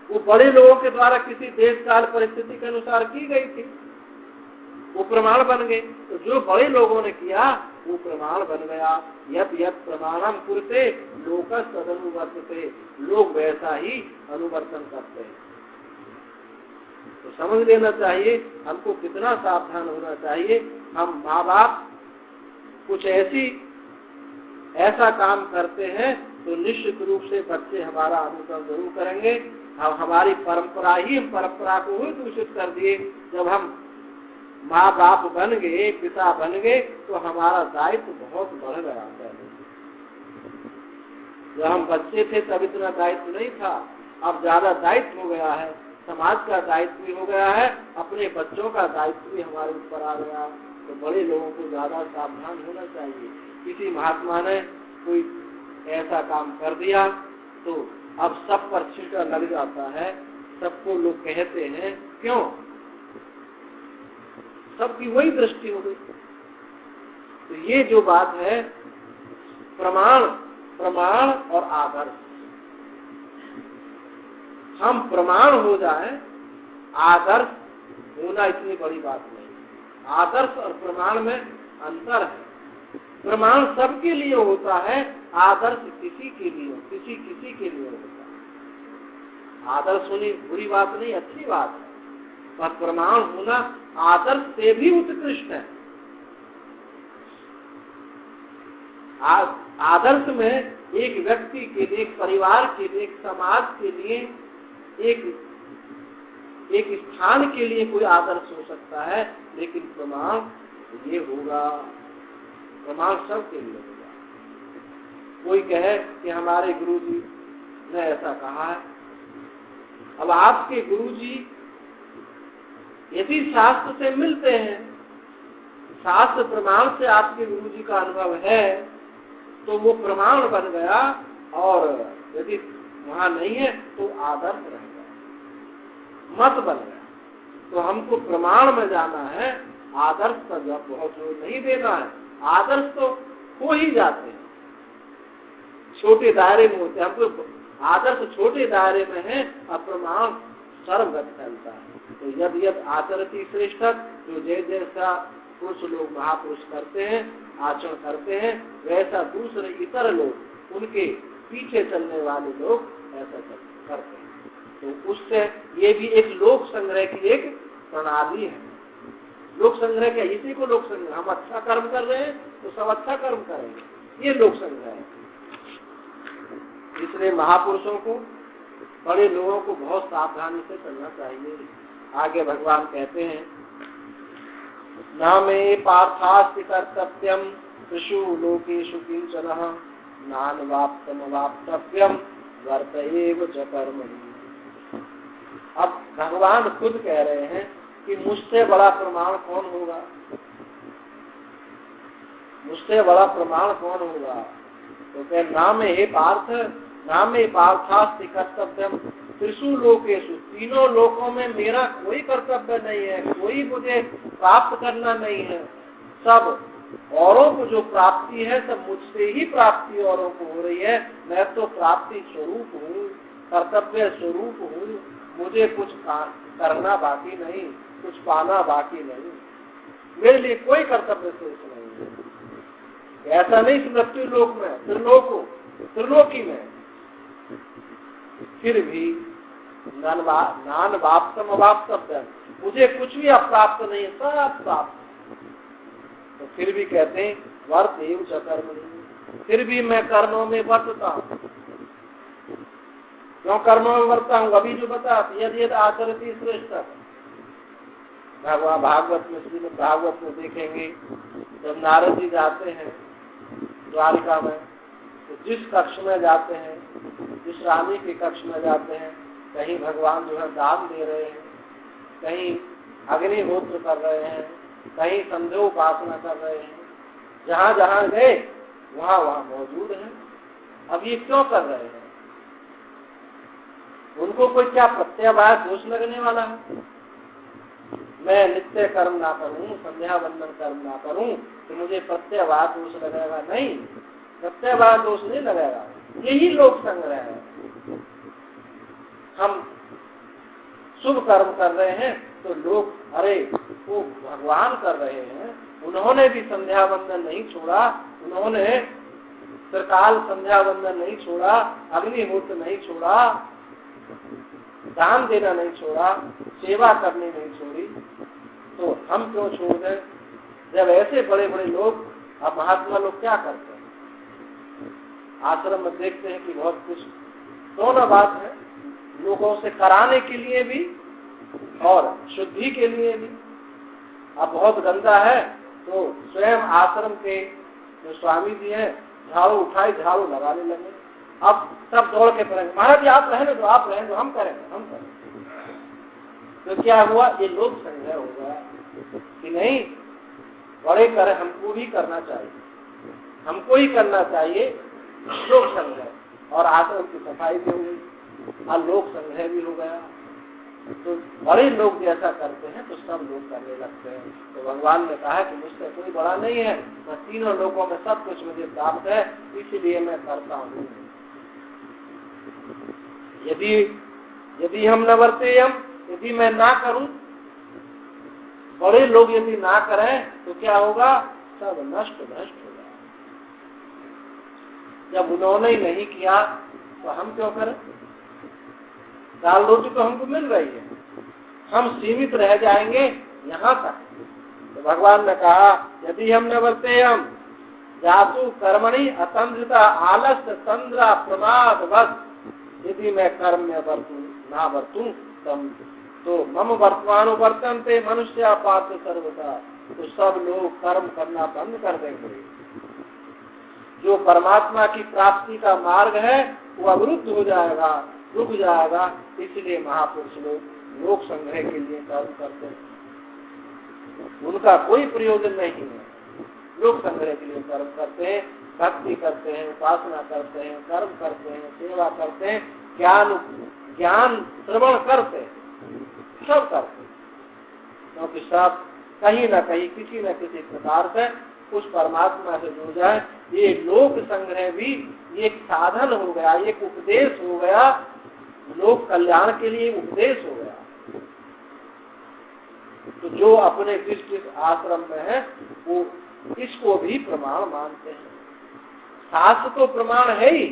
वो बड़े लोगों के द्वारा किसी देश काल परिस्थिति के अनुसार की गई थी, वो प्रमाण बन गए। तो जो बड़े लोगों ने किया वो प्रमाण बन गया। यत् यत् प्रमाणम कुरते लोकस तदनुवर्तते, लोग वैसा ही अनुवर्तन करते हैं। तो समझ लेना चाहिए हमको कितना सावधान होना चाहिए। हम माँ बाप कुछ ऐसा काम करते हैं तो निश्चित रूप से बच्चे हमारा अनुकरण जरूर करेंगे। हम हमारी परंपरा ही परंपरा को ही दूषित कर दिए। जब हम माँ बाप बन गए, पिता बन गए, तो हमारा दायित्व बहुत बढ़ गया है। जब हम बच्चे थे तब इतना दायित्व नहीं था, अब ज्यादा दायित्व हो गया है। समाज का दायित्व भी हो गया है, अपने बच्चों का दायित्व भी हमारे ऊपर आ गया। तो बड़े लोगों को ज्यादा सावधान होना चाहिए। किसी महात्मा ने कोई ऐसा काम कर दिया तो अब सब पर छींटा लग जाता है, सबको लोग कहते हैं, क्यों? सबकी वही दृष्टि हो गई। तो ये जो बात है प्रमाण और आदर्श, हम प्रमाण हो जाए, आदर्श होना इतनी बड़ी बात नहीं। आदर्श और प्रमाण में अंतर है। प्रमाण सबके लिए होता है, आदर्श किसी के लिए, किसी के लिए होता है। आदर्श होनी बुरी बात नहीं, अच्छी बात है, पर प्रमाण होना आदर्श से भी उत्कृष्ट है। आदर्श में एक व्यक्ति के लिए, एक परिवार के लिए, एक समाज के लिए, एक स्थान के लिए कोई आदर्श हो सकता है, लेकिन प्रमाण ये होगा, प्रमाण सबके लिए होगा। कोई कहे कि हमारे गुरुजी ने ऐसा कहा है। अब आपके गुरुजी यदि शास्त्र से मिलते हैं, शास्त्र प्रमाण से आपके गुरुजी का अनुभव है, तो वो प्रमाण बन गया। और यदि वहां नहीं है तो आदर्श रह गया, मत बन गया। तो हमको प्रमाण में जाना है, आदर्श पर बहुत जोर नहीं देना है। आदर्श तो हो ही जाते हैं, छोटे दायरे में होते हैं। हमको आदर्श छोटे दायरे में है, अप्रमाण सर्वगत फैलता है। तो यद यद आचरती श्रेष्ठ, जो जैसा पुरुष लोग महापुरुष करते हैं, आचरण करते हैं, वैसा दूसरे इतर लोग, उनके पीछे चलने वाले लोग ऐसा करते हैं। तो उससे ये भी एक लोक संग्रह की एक प्रणाली है। लोक संग्रह क्या? इसी को लोक संग्रह, हम अच्छा कर्म कर रहे हैं तो सब अच्छा कर्म करेंगे, ये लोक संग्रह है। इसलिए महापुरुषों को, बड़े लोगों को बहुत सावधानी से चलना चाहिए। आगे भगवान कहते हैं, न मे पार्थास्ति कर्तव्यम त्रिषु लोकेषु किंचनः नानवाप्तम वाप्तव्यम वर्त एव च कर्मणि। अब भगवान खुद कह रहे हैं कि मुझसे बड़ा प्रमाण कौन होगा, मुझसे बड़ा प्रमाण कौन होगा? तो कहे, नाम हे पार्थ, नाम हे पार्थास्ति कर्तव्यम त्रिषु लोकेषु, तीनों लोकों में मेरा कोई कर्तव्य नहीं है, कोई मुझे प्राप्त करना नहीं है। सब औरों को जो प्राप्ति है सब मुझसे ही प्राप्ति औरों को हो रही है। मैं तो प्राप्ति स्वरूप हूँ, कर्तव्य स्वरूप हूँ, मुझे कुछ करना बाकी नहीं, कुछ पाना बाकी नहीं, मेरे लिए कोई कर्तव्य शेष नहीं है। ऐसा नहीं मृत्यु लोक में, त्रिलोकी में फिर भी नान वाप्तम अवाप्तव्य, मुझे कुछ भी अप्राप्त नहीं, सब प्राप्त। तो फिर भी कहते हैं वर्त एव च कर्मणि, फिर भी मैं कर्मों में वर्तता हूं। क्यों कर्म में वर्ता हूँ? अभी जो बता, यदि यदि आचरती श्रेष्ठ, भगवान भागवत में, श्रीमद् भागवत में देखेंगे, जब नारद जी जाते हैं द्वारिका में, तो जिस कक्ष में जाते हैं, जिस रानी के कक्ष में जाते हैं, कहीं भगवान जो है दान दे रहे हैं, कहीं अग्निहोत्र कर रहे हैं, कहीं संध्या उपासना कर रहे हैं, जहां जहां गए वहां वहां मौजूद है। अब ये क्यों कर रहे हैं? उनको कोई क्या प्रत्यवाय दोष लगने वाला है? मैं नित्य कर्म ना करूं, संध्या वंदन कर्म ना करूं तो मुझे प्रत्यवाय दोष लगेगा? नहीं, प्रत्यवाय दोष नहीं लगेगा। यही लोक संग्रह है। हम शुभ कर्म कर रहे हैं तो लोग, अरे वो भगवान कर रहे हैं, उन्होंने भी संध्या वंदन नहीं छोड़ा, उन्होंने त्रिकाल संध्या वंदन नहीं छोड़ा, अग्निहोत्र नहीं छोड़ा, दान देना नहीं छोड़ा, सेवा करनी नहीं छोड़ी, तो हम क्यों छोड़ दें? जब ऐसे बड़े बड़े लोग, अब महात्मा लोग क्या करते हैं? आश्रम में देखते हैं कि बहुत कुछ दोनों बात है, लोगों से कराने के लिए भी और शुद्धि के लिए भी। अब बहुत गंदा है तो स्वयं आश्रम के जो स्वामी जी हैं, झाड़ू उठाई, झाड़ू लगाने लगे। अब सब दौड़ के पड़ेंगे, महाराज जी आप रहेंगे तो आप रहेंगे, हम करेंगे, हम करेंगे। तो क्या हुआ? ये लोक संग्रह होगा कि नहीं, बड़े करे, हमको भी करना चाहिए, हमको ही करना चाहिए। लोक संग्रह, और आश्रम की सफाई भी हो गई और लोक संग्रह भी हो गया। तो बड़े लोग जैसा करते हैं तो सब लोग करने लगते हैं। तो भगवान ने कहा कि मुझसे कोई बड़ा नहीं है, मैं तीनों लोगों में सब कुछ मुझे प्राप्त है, इसलिए मैं करता हूँ। यदि हम न वर्तेयम, यदि मैं ना करूं, बड़े लोग यदि ना करें तो क्या होगा? सब नष्ट भ्रष्ट हो जाए। जब उन्होंने ही नहीं किया तो हम क्यों करें? दाल रोटी तो हमको मिल रही है, हम सीमित रह जाएंगे यहाँ तक। तो भगवान ने कहा यदि हम न वर्तेयम जातु कर्मणि अतंद्रता आलस्य तंद्रा प्रमाद बस, यदि मैं कर्म में ना वर्तूं तम तो मम वर्तमान वर्तनते मनुष्य पार्थ सर्वथा, तो सब लोग कर्म करना बंद कर देंगे। जो परमात्मा की प्राप्ति का मार्ग है वो अवरुद्ध हो जाएगा, रुक जाएगा। इसलिए महापुरुष लोग लोक संग्रह के लिए कर्म करते हैं, उनका कोई प्रयोजन नहीं है। लोक संग्रह के लिए कर्म करते हैं, भक्ति करते हैं, उपासना करते हैं, कर्म करते हैं, सेवा करते हैं, ज्ञान श्रवण करते हैं, सब करते हैं, क्योंकि सब कहीं न कहीं किसी न किसी प्रकार से उस परमात्मा से जुड़ जाए। ये लोक संग्रह भी एक साधन हो गया, एक उपदेश हो गया, लोक कल्याण के लिए उपदेश हो गया। तो जो अपने जिस आश्रम में है वो इसको भी प्रमाण मानते हैं। शास्त्र तो प्रमाण है ही,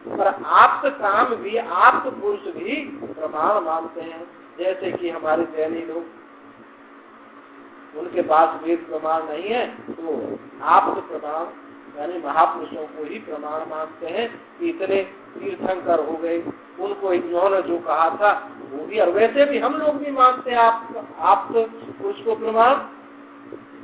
पर आप्त काम भी, आप्त पुरुष भी प्रमाण मानते हैं। जैसे कि हमारे जैनी लोग, उनके पास वेद प्रमाण नहीं है तो आप्त प्रमाण यानी महापुरुषों को ही प्रमाण मानते हैं कि इतने तीर्थंकर हो गए, उनको इन्होंने जो कहा था वो भी। और वैसे भी हम लोग भी मानते हैं आप तो उसको प्रमाण,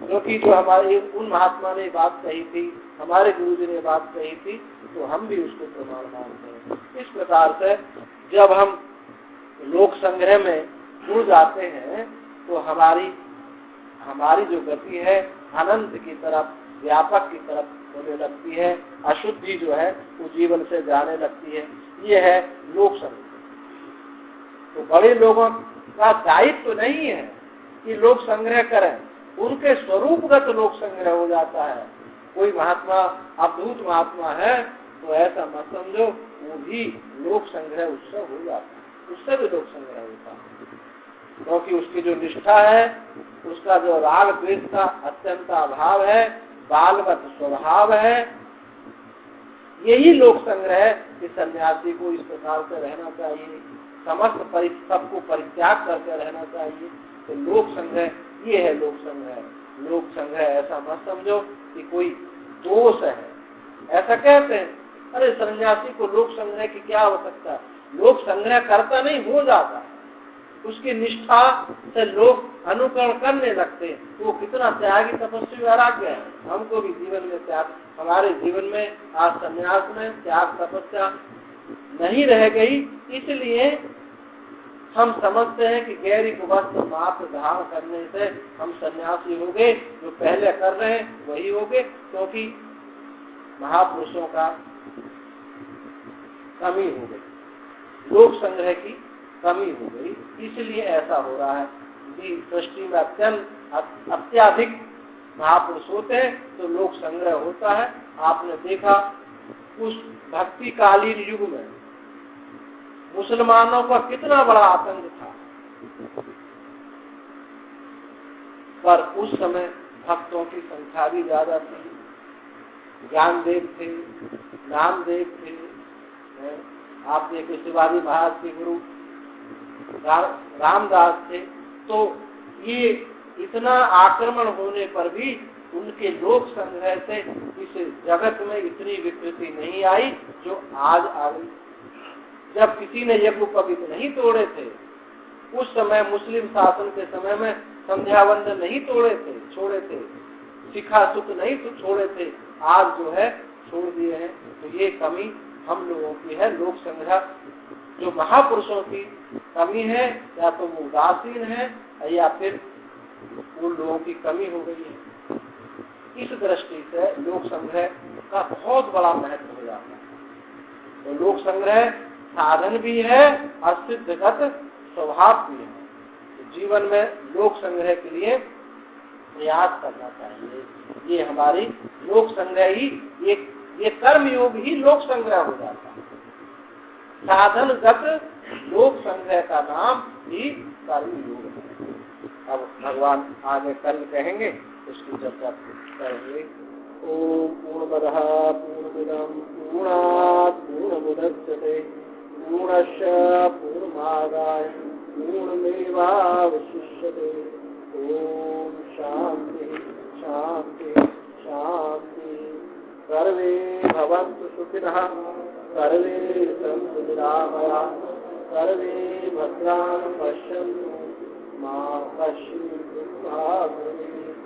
क्योंकि जो हमारे उन महात्मा ने बात कही थी, हमारे गुरु जी ने बात कही थी, तो हम भी उसको प्रमाण मानते हैं। इस प्रकार से जब हम लोक संग्रह में जुड़ जाते हैं तो हमारी जो गति है अनंत की तरफ, व्यापक की तरफ होने लगती है। अशुद्धि जो है वो जीवन से जाने लगती है। ये है लोक संग्रह। तो बड़े लोगों का दायित्व तो नहीं है कि लोक संग्रह करें, उनके स्वरूपगत लोक संग्रह हो जाता है। कोई महात्मा अद्भुत महात्मा है तो ऐसा मत समझो, वो भी लोक संग्रह उससे हो जाता है, उससे भी लोक संग्रह होता है। क्योंकि उसकी जो निष्ठा है, उसका जो राग द्वेष का अत्यंत अभाव है, बालवत स्वभाव है, यही लोक संग्रह है कि सन्यासी को इस प्रकार से रहना चाहिए, समस्त सबको परित्याग करके रहना चाहिए। तो लोक संग्रह ये है लोक संग्रह। लोक संग्रह ऐसा मत समझो कि कोई दोष है। ऐसा कहते हैं, अरे सन्यासी को लोक संग्रह की क्या आवश्यकता है? लोक संग्रह करता नहीं, हो जाता, उसकी निष्ठा से लोग अनुकरण करने लगते हैं। वो कितना त्यागी तपस्वी वैराग्य है। हमको भी जीवन में त्याग, हमारे जीवन में आज संन्यास में त्याग तपस्या नहीं रह गई, इसलिए हम समझते हैं कि गहरी वस्त्र मात्र धारण करने से हम सन्यासी हो गए। जो पहले कर रहे हैं वही हो गए, क्योंकि महापुरुषों का कमी हो गई, लोक संग्रह की कमी हो गई, इसलिए ऐसा हो रहा है। यदि सृष्टि में अत्याधिक महापुरुष होते हैं तो लोक संग्रह होता है। आपने देखा उस भक्ति कालीन युग में मुसलमानों का कितना बड़ा आतंक था, पर उस समय भक्तों की संख्या भी ज्यादा थी। ज्ञानदेव थे, नामदेव थे, आप देखे शिवाजी महाराज के गुरु रामदास थे। तो ये इतना आक्रमण होने पर भी उनके लोक संग्रह से इस जगत में इतनी विकृति नहीं आई जो आज आ गई। जब किसी ने यज्ञोपवीत नहीं तोड़े थे, उस समय मुस्लिम शासन के समय में संध्या वंदन नहीं छोड़े थे, शिखा सुख नहीं तो छोड़े थे, आज जो है छोड़ दिए हैं। तो ये कमी हम लोगों की है, लोक संग्रह जो महापुरुषों की कमी है, या तो वो उदासीन है या फिर उन लोगों की कमी हो गई है। इस दृष्टि से लोक संग्रह का बहुत बड़ा महत्व हो जाता है। तो लोक संग्रह साधन भी है और सिद्धगत स्वभाव भी है। तो जीवन में लोक संग्रह के लिए प्रयास करना चाहिए। ये हमारी लोक संग्रह ही, ये कर्म योग ही लोक संग्रह हो जाता है। साधनगत लोक संग्रह का नाम ही कर्म योग है। अब भगवान आगे कल कहेंगे, उसकी चर्चा करेंगे। ओम पूर्णमदः पूर्णमिदं पूर्णात् पूर्णमुदच्यते पूर्णस्य पूर्णमादाय पूर्णमेवावशिष्यते। ओम शांति शांति शांति। सर्वे भवन्तु सुखिनः, सर्वे सन्तु निरामयाः, सर्वे भद्राणि पश्यन्तु मा कश्चित् दुःखभाग् भवेत्।